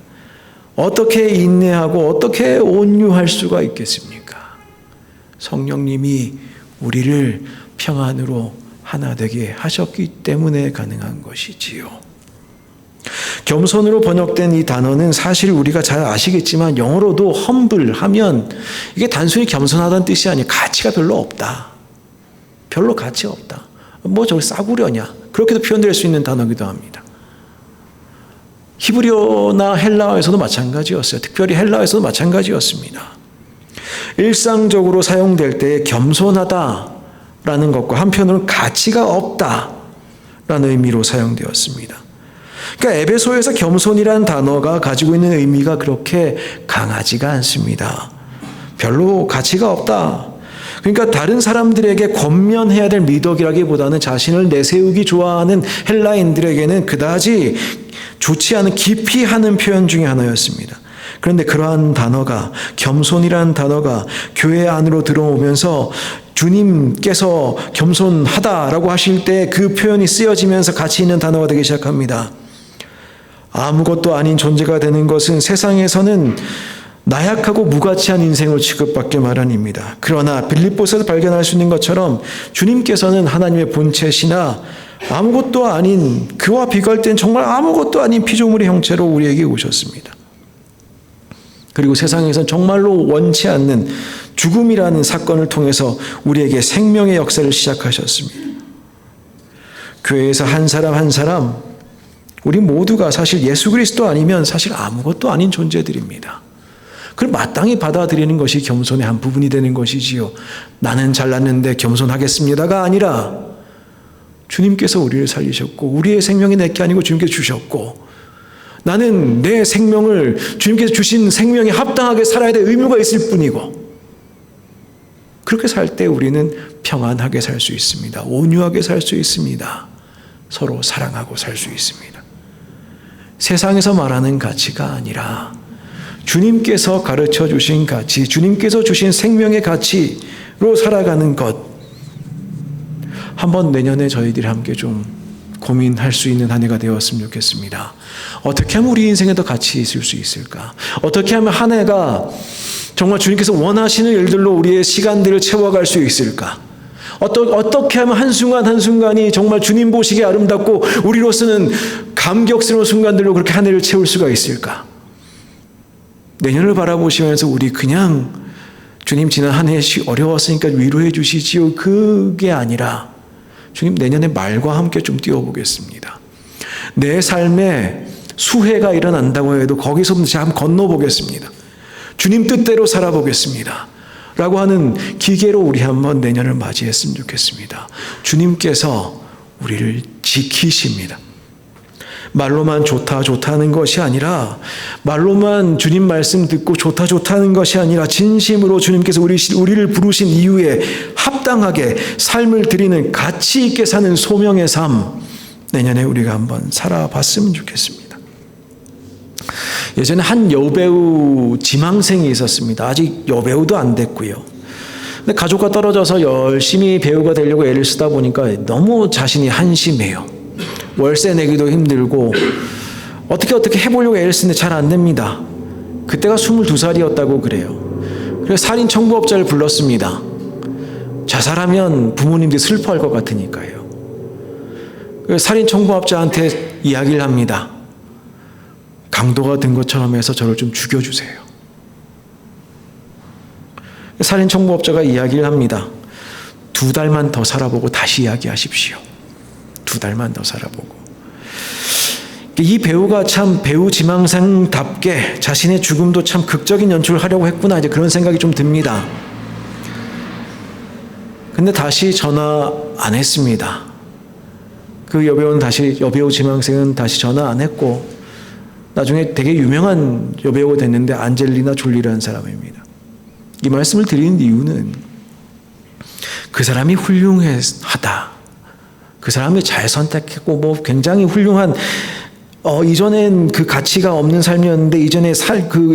어떻게 인내하고 어떻게 온유할 수가 있겠습니까? 성령님이 우리를 평안으로 하나 되게 하셨기 때문에 가능한 것이지요. 겸손으로 번역된 이 단어는 사실 우리가 잘 아시겠지만 영어로도 humble 하면 이게 단순히 겸손하다는 뜻이 아니에요. 가치가 별로 없다. 별로 가치 없다. 저기 싸구려냐. 그렇게도 표현될 수 있는 단어이기도 합니다. 히브리어나 헬라어에서도 마찬가지였어요. 특별히 헬라어에서도 마찬가지였습니다. 일상적으로 사용될 때 겸손하다 라는 것과 한편으로는 가치가 없다 의미로 사용되었습니다. 그러니까 에베소에서 겸손이라는 단어가 가지고 있는 의미가 그렇게 강하지가 않습니다. 별로 가치가 없다. 그러니까 다른 사람들에게 권면해야 될 미덕이라기보다는 자신을 내세우기 좋아하는 헬라인들에게는 그다지 좋지 않은 깊이 하는 표현 중에 하나였습니다. 그런데 그러한 단어가, 겸손이라는 단어가 교회 안으로 들어오면서 주님께서 겸손하다라고 하실 때 그 표현이 쓰여지면서 가치 있는 단어가 되기 시작합니다. 아무것도 아닌 존재가 되는 것은 세상에서는 나약하고 무가치한 인생으로 취급받게 마련입니다. 그러나 빌립보서에서 발견할 수 있는 것처럼 주님께서는 하나님의 본체시나 아무것도 아닌, 그와 비교할 땐 정말 아무것도 아닌 피조물의 형체로 우리에게 오셨습니다. 그리고 세상에서 정말로 원치 않는 죽음이라는 사건을 통해서 우리에게 생명의 역사를 시작하셨습니다. 교회에서 한 사람 한 사람, 우리 모두가 사실 예수 그리스도 아니면 사실 아무것도 아닌 존재들입니다. 그걸 마땅히 받아들이는 것이 겸손의 한 부분이 되는 것이지요. 나는 잘났는데 겸손하겠습니다가 아니라 주님께서 우리를 살리셨고 우리의 생명이 내게 아니고 주님께서 주셨고 나는 내 생명을 주님께서 주신 생명에 합당하게 살아야 될 의무가 있을 뿐이고 그렇게 살 때 우리는 평안하게 살 수 있습니다. 온유하게 살 수 있습니다. 서로 사랑하고 살 수 있습니다. 세상에서 말하는 가치가 아니라 주님께서 가르쳐 주신 가치, 주님께서 주신 생명의 가치로 살아가는 것. 한번 내년에 저희들이 함께 좀 고민할 수 있는 한 해가 되었으면 좋겠습니다. 어떻게 하면 우리 인생에 더 가치 있을 수 있을까? 어떻게 하면 한 해가 정말 주님께서 원하시는 일들로 우리의 시간들을 채워갈 수 있을까? 어떻게 하면 한순간 한순간이 정말 주님 보시기에 아름답고 우리로서는 감격스러운 순간들로 그렇게 한 해를 채울 수가 있을까? 내년을 바라보시면서 우리 그냥 주님 지난 한 해 어려웠으니까 위로해 주시지요. 그게 아니라 주님 내년에 말과 함께 좀 뛰어보겠습니다. 내 삶에 수해가 일어난다고 해도 거기서부터 제가 한번 건너보겠습니다. 주님 뜻대로 살아보겠습니다. 라고 하는 기계로 우리 한번 내년을 맞이했으면 좋겠습니다. 주님께서 우리를 지키십니다. 말로만 좋다 좋다는 것이 아니라 말로만 주님 말씀 듣고 좋다 좋다는 것이 아니라 진심으로 주님께서 우리를 부르신 이유에 합당하게 삶을 드리는 가치 있게 사는 소명의 삶 내년에 우리가 한번 살아봤으면 좋겠습니다. 예전에 한 여배우 지망생이 있었습니다. 아직 여배우도 안 됐고요. 근데 가족과 떨어져서 열심히 배우가 되려고 애를 쓰다 보니까 너무 자신이 한심해요. 월세 내기도 힘들고 어떻게 해보려고 애를 쓰는데 잘 안 됩니다. 그때가 22살이었다고 그래요. 그래서 살인 청부업자를 불렀습니다. 자살하면 부모님들이 슬퍼할 것 같으니까요. 그래서 살인 청부업자한테 이야기를 합니다. 강도가 된 것처럼 해서 저를 좀 죽여주세요. 살인 청부업자가 이야기를 합니다. 2달만 더 살아보고 다시 이야기하십시오. 2달만 더 살아보고. 이 배우가 참 배우 지망생답게 자신의 죽음도 참 극적인 연출을 하려고 했구나 이제 그런 생각이 좀 듭니다. 근데 다시 전화 안 했습니다. 그 여배우 지망생은 다시 전화 안 했고 나중에 되게 유명한 여배우가 됐는데 안젤리나 졸리라는 사람입니다. 이 말씀을 드리는 이유는 그 사람이 훌륭하다. 그 사람이 잘 선택했고 굉장히 훌륭한 이전엔 그 가치가 없는 삶이었는데 이전에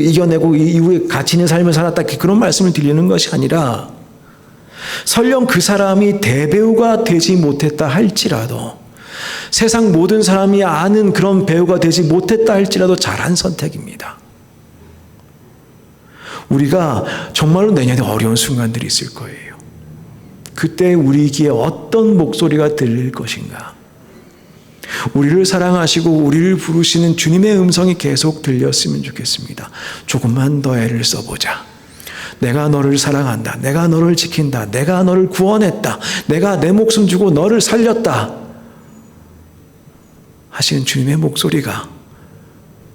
이겨내고 이후에 가치 있는 삶을 살았다. 그런 말씀을 드리는 것이 아니라 설령 그 사람이 대배우가 되지 못했다 할지라도 세상 모든 사람이 아는 그런 배우가 되지 못했다 할지라도 잘한 선택입니다. 우리가 정말로 내년에 어려운 순간들이 있을 거예요. 그때 우리 귀에 어떤 목소리가 들릴 것인가? 우리를 사랑하시고 우리를 부르시는 주님의 음성이 계속 들렸으면 좋겠습니다. 조금만 더 애를 써보자. 내가 너를 사랑한다. 내가 너를 지킨다. 내가 너를 구원했다. 내가 내 목숨 주고 너를 살렸다. 하시는 주님의 목소리가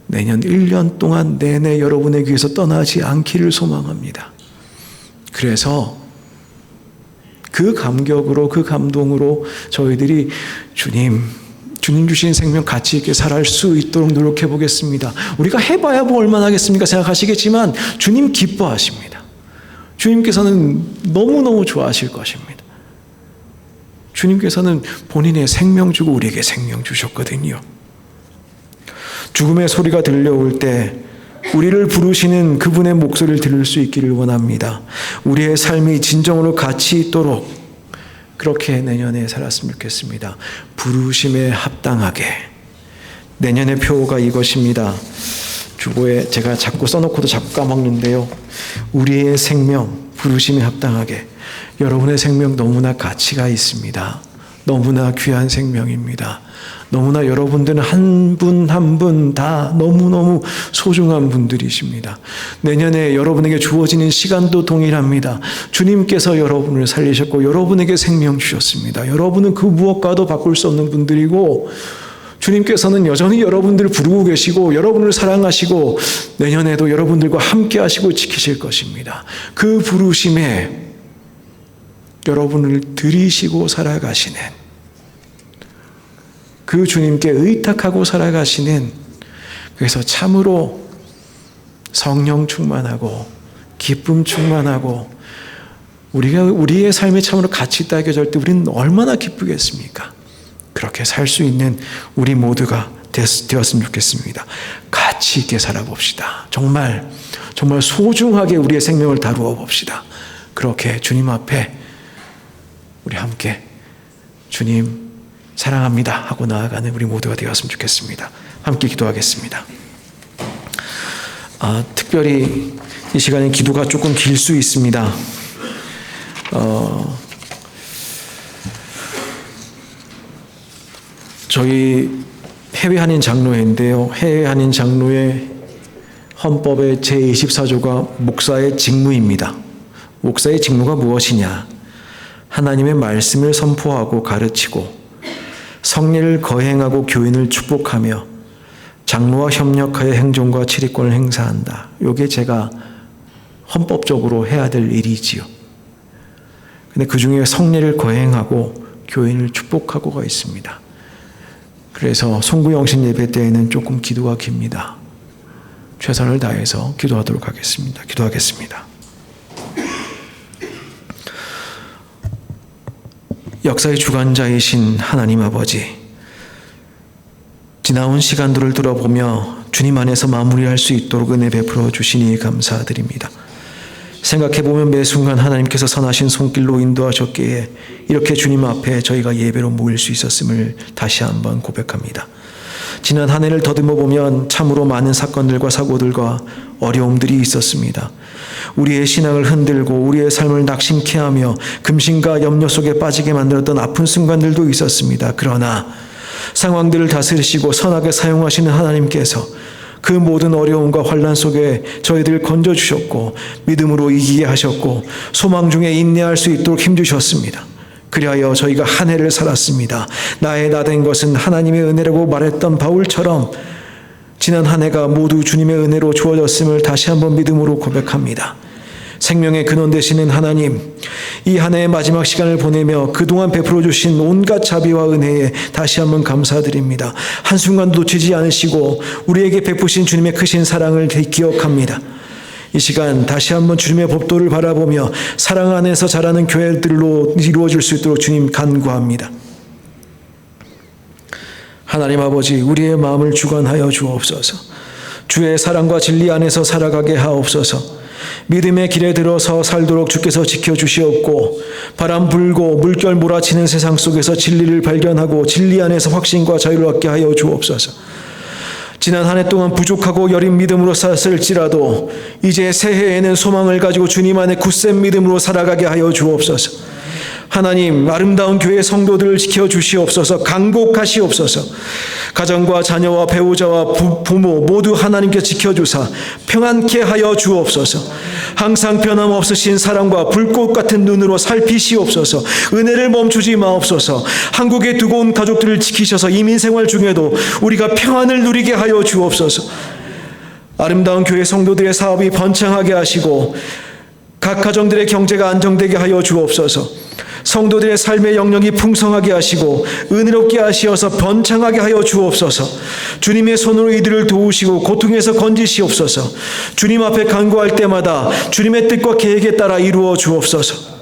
내년 1년 동안 내내 여러분의 귀에서 떠나지 않기를 소망합니다. 그래서 그 감격으로 그 감동으로 저희들이 주님 주님 주신 생명 가치 있게 살아갈 수 있도록 노력해 보겠습니다. 우리가 해봐야 뭐 얼마나 하겠습니까 생각하시겠지만 주님 기뻐하십니다. 주님께서는 너무너무 좋아하실 것입니다. 주님께서는 본인의 생명 주고 우리에게 생명 주셨거든요. 죽음의 소리가 들려올 때 우리를 부르시는 그분의 목소리를 들을 수 있기를 원합니다. 우리의 삶이 진정으로 가치 있도록 그렇게 내년에 살았으면 좋겠습니다. 부르심에 합당하게. 내년의 표어가 이것입니다. 주보에 제가 자꾸 써놓고도 자꾸 까먹는데요. 우리의 생명, 부르심에 합당하게. 여러분의 생명 너무나 가치가 있습니다. 너무나 귀한 생명입니다. 너무나 여러분들은 한 분 한 분 다 너무너무 소중한 분들이십니다. 내년에 여러분에게 주어지는 시간도 동일합니다. 주님께서 여러분을 살리셨고 여러분에게 생명 주셨습니다. 여러분은 그 무엇과도 바꿀 수 없는 분들이고 주님께서는 여전히 여러분들을 부르고 계시고 여러분을 사랑하시고 내년에도 여러분들과 함께 하시고 지키실 것입니다. 그 부르심에 여러분을 들이시고 살아가시는 그 주님께 의탁하고 살아가시는 그래서 참으로 성령 충만하고 기쁨 충만하고 우리의 삶에 참으로 가치 있다 여겨질 때 우리는 얼마나 기쁘겠습니까? 그렇게 살 수 있는 우리 모두가 되었으면 좋겠습니다. 가치 있게 살아봅시다. 정말 소중하게 우리의 생명을 다루어 봅시다. 그렇게 주님 앞에 우리 함께 주님 사랑합니다 하고 나아가는 우리 모두가 되었으면 좋겠습니다. 함께 기도하겠습니다. 특별히 이 시간에 기도가 조금 길 수 있습니다. 저희 해외 한인 장로회인데요. 해외 한인 장로회 헌법의 제24조가 목사의 직무입니다. 목사의 직무가 무엇이냐? 하나님의 말씀을 선포하고 가르치고 성례를 거행하고 교인을 축복하며 장로와 협력하여 행정과 치리권을 행사한다. 이게 제가 헌법적으로 해야 될 일이지요. 근데 그 중에 성례를 거행하고 교인을 축복하고가 있습니다. 그래서 송구영신 예배 때에는 조금 기도가 깁니다. 최선을 다해서 기도하도록 하겠습니다. 기도하겠습니다. 역사의 주관자이신 하나님 아버지, 지나온 시간들을 돌아보며 주님 안에서 마무리할 수 있도록 은혜 베풀어 주시니 감사드립니다. 생각해보면 매 순간 하나님께서 선하신 손길로 인도하셨기에 이렇게 주님 앞에 저희가 예배로 모일 수 있었음을 다시 한번 고백합니다. 지난 한 해를 더듬어 보면 참으로 많은 사건들과 사고들과 어려움들이 있었습니다. 우리의 신앙을 흔들고 우리의 삶을 낙심케 하며 금신과 염려 속에 빠지게 만들었던 아픈 순간들도 있었습니다. 그러나 상황들을 다스리시고 선하게 사용하시는 하나님께서 그 모든 어려움과 환난 속에 저희들을 건져주셨고 믿음으로 이기게 하셨고 소망 중에 인내할 수 있도록 힘주셨습니다. 그리하여 저희가 한 해를 살았습니다. 나의 나 된 것은 하나님의 은혜라고 말했던 바울처럼 지난 한 해가 모두 주님의 은혜로 주어졌음을 다시 한번 믿음으로 고백합니다. 생명의 근원 되시는 하나님, 이 한 해의 마지막 시간을 보내며 그동안 베풀어 주신 온갖 자비와 은혜에 다시 한번 감사드립니다. 한순간도 놓치지 않으시고 우리에게 베푸신 주님의 크신 사랑을 기억합니다. 이 시간 다시 한번 주님의 법도를 바라보며 사랑 안에서 자라는 교회들로 이루어질 수 있도록 주님 간구합니다. 하나님 아버지, 우리의 마음을 주관하여 주옵소서. 주의 사랑과 진리 안에서 살아가게 하옵소서. 믿음의 길에 들어서 살도록 주께서 지켜주시옵고 바람 불고 물결 몰아치는 세상 속에서 진리를 발견하고 진리 안에서 확신과 자유를 얻게 하여 주옵소서. 지난 한 해 동안 부족하고 여린 믿음으로 살았을지라도 이제 새해에는 소망을 가지고 주님 안에 굳센 믿음으로 살아가게 하여 주옵소서. 하나님, 아름다운 교회 성도들을 지켜주시옵소서. 강복하시옵소서. 가정과 자녀와 배우자와 부모 모두 하나님께 지켜주사 평안케 하여 주옵소서. 항상 변함없으신 사랑과 불꽃 같은 눈으로 살피시옵소서. 은혜를 멈추지 마옵소서. 한국에 두고 온 가족들을 지키셔서 이민생활 중에도 우리가 평안을 누리게 하여 주옵소서. 아름다운 교회 성도들의 사업이 번창하게 하시고 각 가정들의 경제가 안정되게 하여 주옵소서. 성도들의 삶의 영역이 풍성하게 하시고 은혜롭게 하시어서 번창하게 하여 주옵소서. 주님의 손으로 이들을 도우시고 고통에서 건지시옵소서. 주님 앞에 간구할 때마다 주님의 뜻과 계획에 따라 이루어 주옵소서.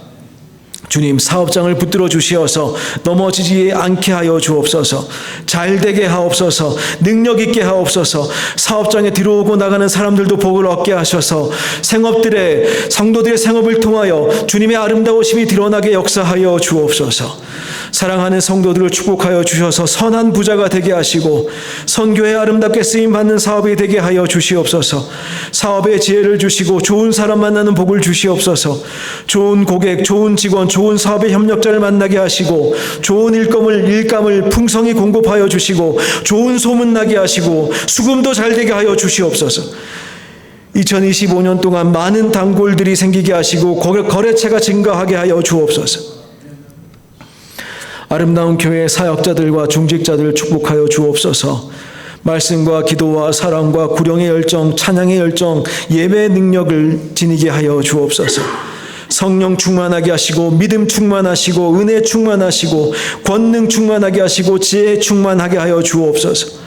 주님, 사업장을 붙들어 주시어서 넘어지지 않게 하여 주옵소서. 잘되게 하옵소서. 능력 있게 하옵소서. 사업장에 들어오고 나가는 사람들도 복을 얻게 하셔서 성도들의 생업을 통하여 주님의 아름다우심이 드러나게 역사하여 주옵소서. 사랑하는 성도들을 축복하여 주셔서 선한 부자가 되게 하시고 선교에 아름답게 쓰임받는 사업이 되게 하여 주시옵소서. 사업에 지혜를 주시고 좋은 사람 만나는 복을 주시옵소서. 좋은 고객, 좋은 직원, 좋은 사업의 협력자를 만나게 하시고 좋은 일감을 풍성히 공급하여 주시고 좋은 소문나게 하시고 수금도 잘 되게 하여 주시옵소서. 2025년 동안 많은 단골들이 생기게 하시고 거래처가 증가하게 하여 주옵소서. 아름다운 교회 사역자들과 중직자들을 축복하여 주옵소서. 말씀과 기도와 사랑과 구령의 열정, 찬양의 열정, 예배의 능력을 지니게 하여 주옵소서. 성령 충만하게 하시고 믿음 충만하시고 은혜 충만하시고 권능 충만하게 하시고 지혜 충만하게 하여 주옵소서.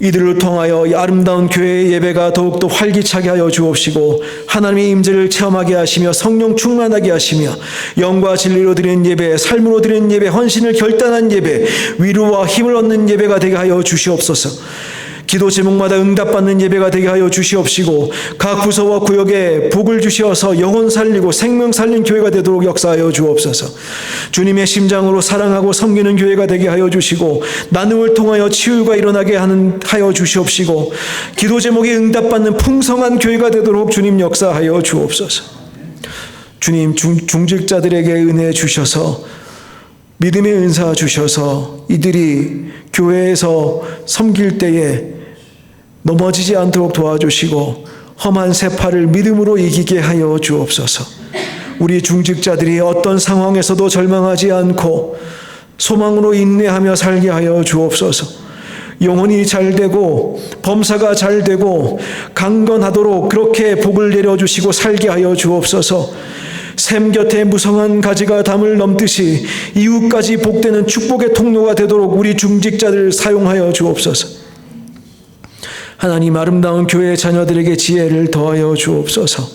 이들을 통하여 아름다운 교회의 예배가 더욱더 활기차게 하여 주옵시고 하나님의 임재를 체험하게 하시며 성령 충만하게 하시며 영과 진리로 드리는 예배, 삶으로 드리는 예배, 헌신을 결단한 예배, 위로와 힘을 얻는 예배가 되게 하여 주시옵소서. 기도 제목마다 응답받는 예배가 되게 하여 주시옵시고 각 부서와 구역에 복을 주시어서 영혼 살리고 생명 살린 교회가 되도록 역사하여 주옵소서. 주님의 심장으로 사랑하고 섬기는 교회가 되게 하여 주시고 나눔을 통하여 치유가 일어나게 하여 주시옵시고 기도 제목에 응답받는 풍성한 교회가 되도록 주님 역사하여 주옵소서. 주님, 중직자들에게 은혜 주셔서 믿음의 은사 주셔서 이들이 교회에서 섬길 때에 넘어지지 않도록 도와주시고 험한 세파를 믿음으로 이기게 하여 주옵소서. 우리 중직자들이 어떤 상황에서도 절망하지 않고 소망으로 인내하며 살게 하여 주옵소서. 영혼이 잘되고 범사가 잘되고 강건하도록 그렇게 복을 내려주시고 살게 하여 주옵소서. 샘 곁에 무성한 가지가 담을 넘듯이 이웃까지 복되는 축복의 통로가 되도록 우리 중직자들을 사용하여 주옵소서. 하나님, 아름다운 교회의 자녀들에게 지혜를 더하여 주옵소서.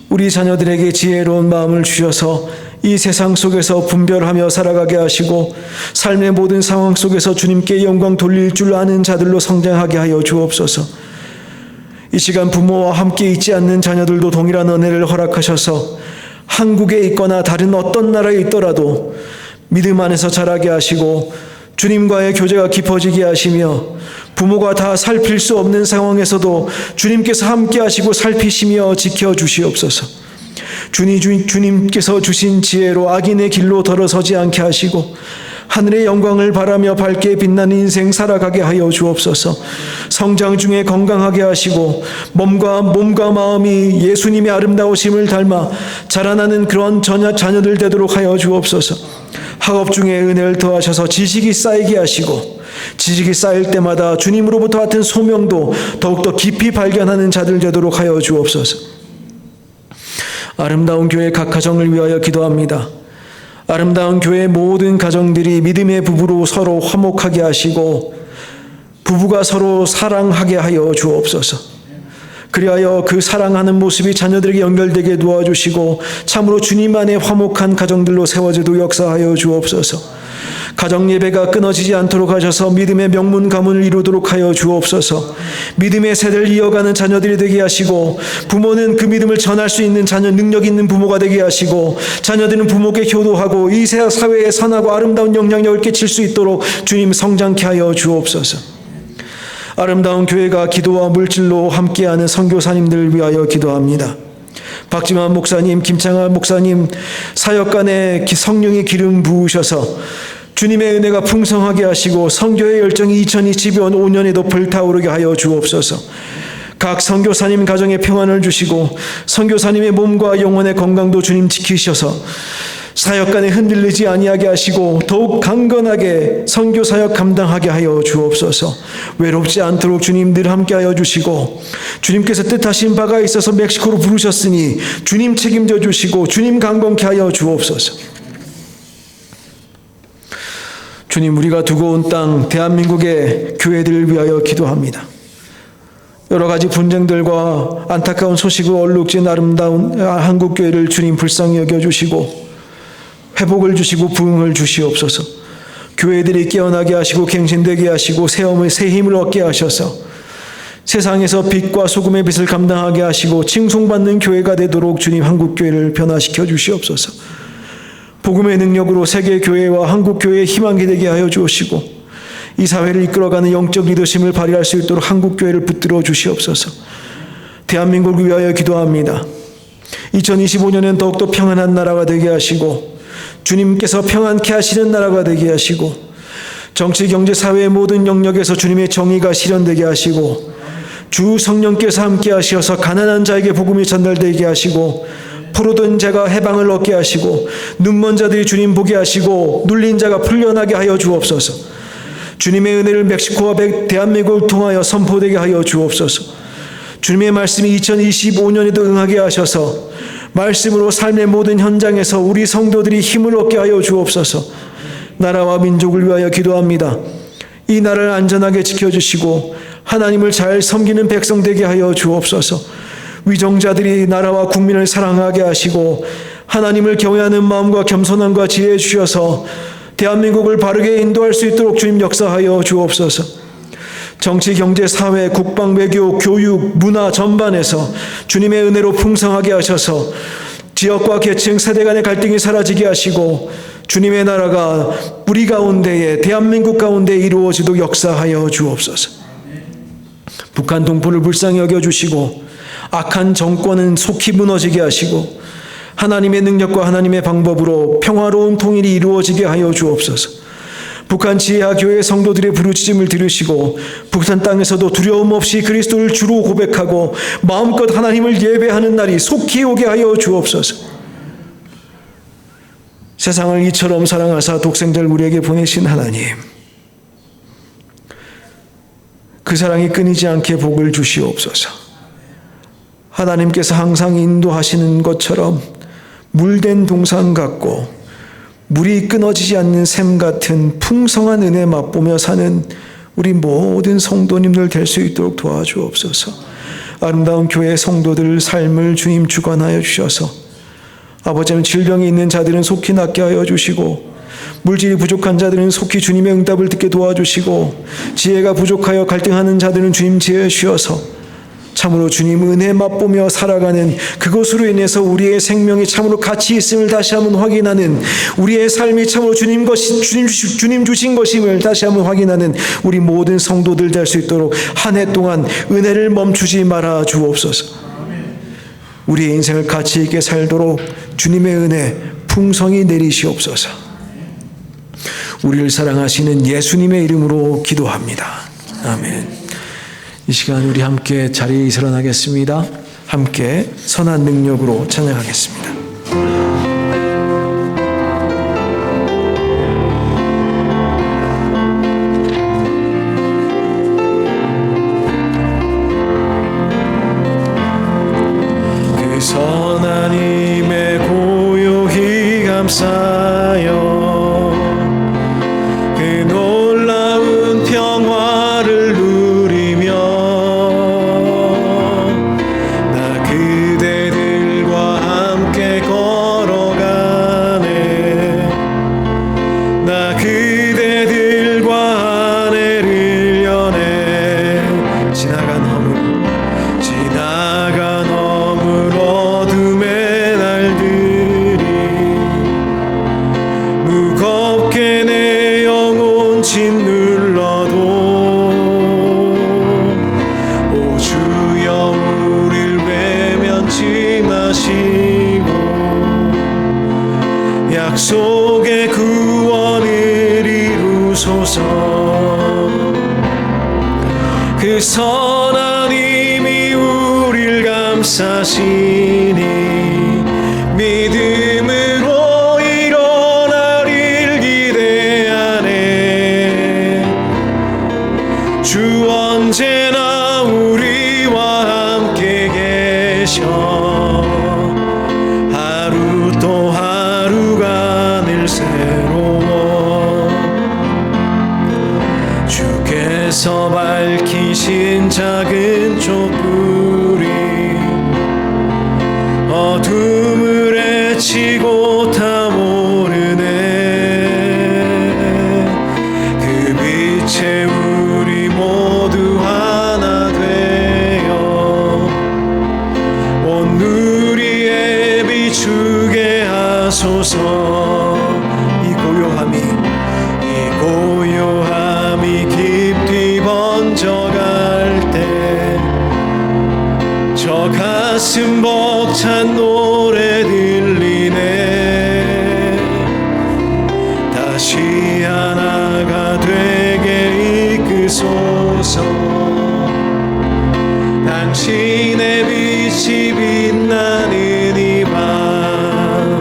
우리 자녀들에게 지혜로운 마음을 주셔서 이 세상 속에서 분별하며 살아가게 하시고 삶의 모든 상황 속에서 주님께 영광 돌릴 줄 아는 자들로 성장하게 하여 주옵소서. 이 시간 부모와 함께 있지 않는 자녀들도 동일한 은혜를 허락하셔서 한국에 있거나 다른 어떤 나라에 있더라도 믿음 안에서 자라게 하시고 주님과의 교제가 깊어지게 하시며 부모가 다 살필 수 없는 상황에서도 주님께서 함께 하시고 살피시며 지켜주시옵소서. 주님께서 주신 지혜로 악인의 길로 들어서지 않게 하시고 하늘의 영광을 바라며 밝게 빛나는 인생 살아가게 하여 주옵소서. 성장 중에 건강하게 하시고 몸과 마음이 예수님의 아름다우심을 닮아 자라나는 그런 자녀들 되도록 하여 주옵소서. 학업 중에 은혜를 더하셔서 지식이 쌓이게 하시고 지식이 쌓일 때마다 주님으로부터 같은 소명도 더욱더 깊이 발견하는 자들 되도록 하여 주옵소서. 아름다운 교회 각 가정을 위하여 기도합니다. 아름다운 교회 모든 가정들이 믿음의 부부로 서로 화목하게 하시고 부부가 서로 사랑하게 하여 주옵소서. 그리하여 그 사랑하는 모습이 자녀들에게 연결되게 도와주시고 참으로 주님 안에 화목한 가정들로 세워지도록 역사하여 주옵소서. 가정 예배가 끊어지지 않도록 하셔서 믿음의 명문 가문을 이루도록 하여 주옵소서. 믿음의 세대를 이어가는 자녀들이 되게 하시고 부모는 그 믿음을 전할 수 있는 자녀, 능력 있는 부모가 되게 하시고 자녀들은 부모께 효도하고 이 사회에 선하고 아름다운 영향력을 끼칠 수 있도록 주님 성장케 하여 주옵소서. 아름다운 교회가 기도와 물질로 함께하는 선교사님들을 위하여 기도합니다. 박지만 목사님, 김창환 목사님 사역간에 성령의 기름 부으셔서 주님의 은혜가 풍성하게 하시고 선교의 열정이 2025년에도 불타오르게 하여 주옵소서. 각 선교사님 가정에 평안을 주시고 선교사님의 몸과 영혼의 건강도 주님 지키셔서 사역간에 흔들리지 아니하게 하시고 더욱 강건하게 선교 사역 감당하게 하여 주옵소서. 외롭지 않도록 주님 늘 함께하여 주시고, 주님께서 뜻하신 바가 있어서 멕시코로 부르셨으니 주님 책임져 주시고 주님 강건케 하여 주옵소서. 주님, 우리가 두고 온 땅 대한민국의 교회들을 위하여 기도합니다. 여러 가지 분쟁들과 안타까운 소식으로 얼룩진 아름다운 한국교회를 주님 불쌍히 여겨주시고 회복을 주시고 부흥을 주시옵소서. 교회들이 깨어나게 하시고 갱신되게 하시고 새 힘을 얻게 하셔서 세상에서 빛과 소금의 빛을 감당하게 하시고 칭송받는 교회가 되도록 주님 한국교회를 변화시켜 주시옵소서. 복음의 능력으로 세계교회와 한국교회의 희망이 되게 하여 주시고 이 사회를 이끌어가는 영적 리더십을 발휘할 수 있도록 한국교회를 붙들어 주시옵소서. 대한민국을 위하여 기도합니다. 2025년엔 더욱더 평안한 나라가 되게 하시고 주님께서 평안케 하시는 나라가 되게 하시고 정치, 경제, 사회의 모든 영역에서 주님의 정의가 실현되게 하시고 주 성령께서 함께 하셔서 가난한 자에게 복음이 전달되게 하시고 포로된 자가 해방을 얻게 하시고 눈먼 자들이 주님 보게 하시고 눌린 자가 풀려나게 하여 주옵소서. 주님의 은혜를 멕시코와 대한민국을 통하여 선포되게 하여 주옵소서. 주님의 말씀이 2025년에도 응하게 하셔서 말씀으로 삶의 모든 현장에서 우리 성도들이 힘을 얻게 하여 주옵소서. 나라와 민족을 위하여 기도합니다. 이 나라를 안전하게 지켜주시고 하나님을 잘 섬기는 백성 되게 하여 주옵소서. 위정자들이 나라와 국민을 사랑하게 하시고 하나님을 경외하는 마음과 겸손함과 지혜 주셔서 대한민국을 바르게 인도할 수 있도록 주님 역사하여 주옵소서. 정치, 경제, 사회, 국방, 외교, 교육, 문화 전반에서 주님의 은혜로 풍성하게 하셔서 지역과 계층, 세대 간의 갈등이 사라지게 하시고 주님의 나라가 우리 가운데에 대한민국 가운데 이루어지도록 역사하여 주옵소서. 북한 동포를 불쌍히 여겨주시고 악한 정권은 속히 무너지게 하시고 하나님의 능력과 하나님의 방법으로 평화로운 통일이 이루어지게 하여 주옵소서. 북한 지혜와 교회 성도들의 부르짖음을 들으시고 북한 땅에서도 두려움 없이 그리스도를 주로 고백하고 마음껏 하나님을 예배하는 날이 속히 오게 하여 주옵소서. 세상을 이처럼 사랑하사 독생자를 우리에게 보내신 하나님, 그 사랑이 끊이지 않게 복을 주시옵소서. 하나님께서 항상 인도하시는 것처럼 물된 동산 같고 물이 끊어지지 않는 샘 같은 풍성한 은혜 맛보며 사는 우리 모든 성도님들 될 수 있도록 도와주옵소서. 아름다운 교회 성도들 삶을 주님 주관하여 주셔서 아버지는 질병이 있는 자들은 속히 낫게 하여 주시고 물질이 부족한 자들은 속히 주님의 응답을 듣게 도와주시고 지혜가 부족하여 갈등하는 자들은 주님 지혜 주셔서 참으로 주님 은혜 맛보며 살아가는 그것으로 인해서 우리의 생명이 참으로 가치 있음을 다시 한번 확인하는, 우리의 삶이 참으로 주님 주신 것임을 다시 한번 확인하는 우리 모든 성도들 될 수 있도록 한 해 동안 은혜를 멈추지 말아 주옵소서. 우리의 인생을 가치 있게 살도록 주님의 은혜 풍성히 내리시옵소서. 우리를 사랑하시는 예수님의 이름으로 기도합니다. 아멘. 이 시간 우리 함께 자리에 일어나겠습니다. 함께 선한 능력으로 찬양하겠습니다. 그 선한 힘에 고요히 감싸여 그 놀라운 평화를 약속의 구원을 이루소서. 그 선한 힘이 우릴 감싸시니 믿음으로 비친 작은 촛불이 어둠을 헤치고 타오르네. 그 빛에 우리 모두 하나 되어 온 누리에 비추게 하소서. 이 고요함이 깊이 번져갈 때 저 가슴 벅찬 노래 들리네. 다시 하나가 되게 이끄소서. 당신의 빛이 빛나는 이 밤,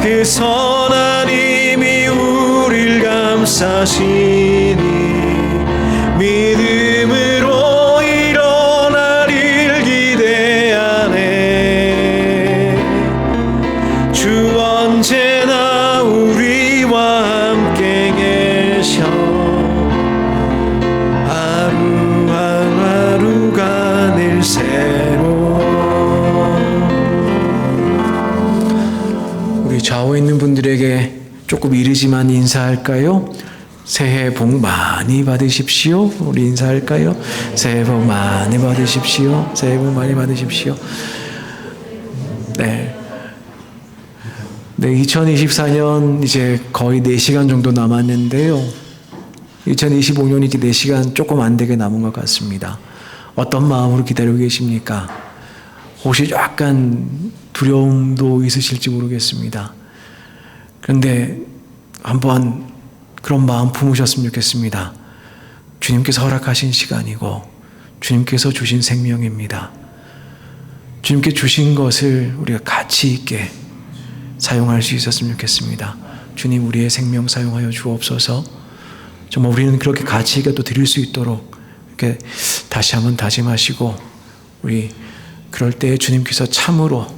그 선한 힘이 우릴 감싸시니 믿음으로 일어나릴 기대하네. 주 언제나 우리와 함께 계셔. 하루하루가 늘 새로워. 우리 좌우에 있는 분들에게 조금 이르지만 인사할까요? 새해 복 많이 받으십시오. 우리 인사할까요? 새해 복 많이 받으십시오. 새해 복 많이 받으십시오. 네. 네, 2024년 이제 거의 4시간 정도 남았는데요. 2025년이 이제 4시간 조금 안 되게 남은 것 같습니다. 어떤 마음으로 기다리고 계십니까? 혹시 약간 두려움도 있으실지 모르겠습니다. 그런데 한번 그런 마음 품으셨으면 좋겠습니다. 주님께서 허락하신 시간이고 주님께서 주신 생명입니다. 주님께 주신 것을 우리가 가치 있게 사용할 수 있었으면 좋겠습니다. 주님, 우리의 생명 사용하여 주옵소서. 정말 우리는 그렇게 가치 있게 또 드릴 수 있도록 이렇게 다시 한번 다짐하시고, 우리 그럴 때 주님께서 참으로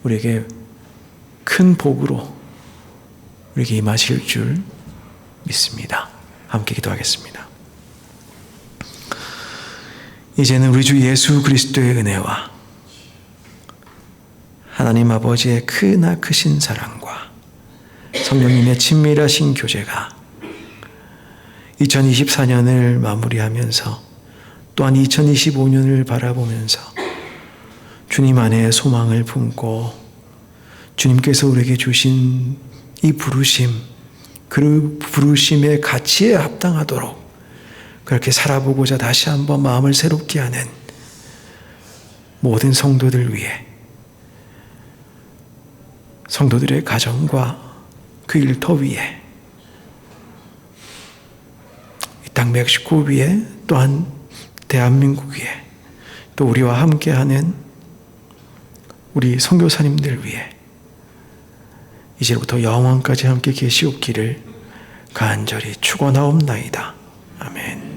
우리에게 큰 복으로 우리에게 임하실 줄 믿습니다. 함께 기도하겠습니다. 이제는 우리 주 예수 그리스도의 은혜와 하나님 아버지의 크나 크신 사랑과 성령님의 친밀하신 교제가 2024년을 마무리하면서 또한 2025년을 바라보면서 주님 안에 소망을 품고 주님께서 우리에게 주신 이 부르심, 그 부르심의 가치에 합당하도록 그렇게 살아보고자 다시 한번 마음을 새롭게 하는 모든 성도들 위해, 성도들의 가정과 그 일터 위에, 이 땅 멕시코 위에, 또한 대한민국 위에, 또 우리와 함께하는 우리 선교사님들 위해 이제부터 영원까지 함께 계시옵기를 간절히 축원하옵나이다. 아멘.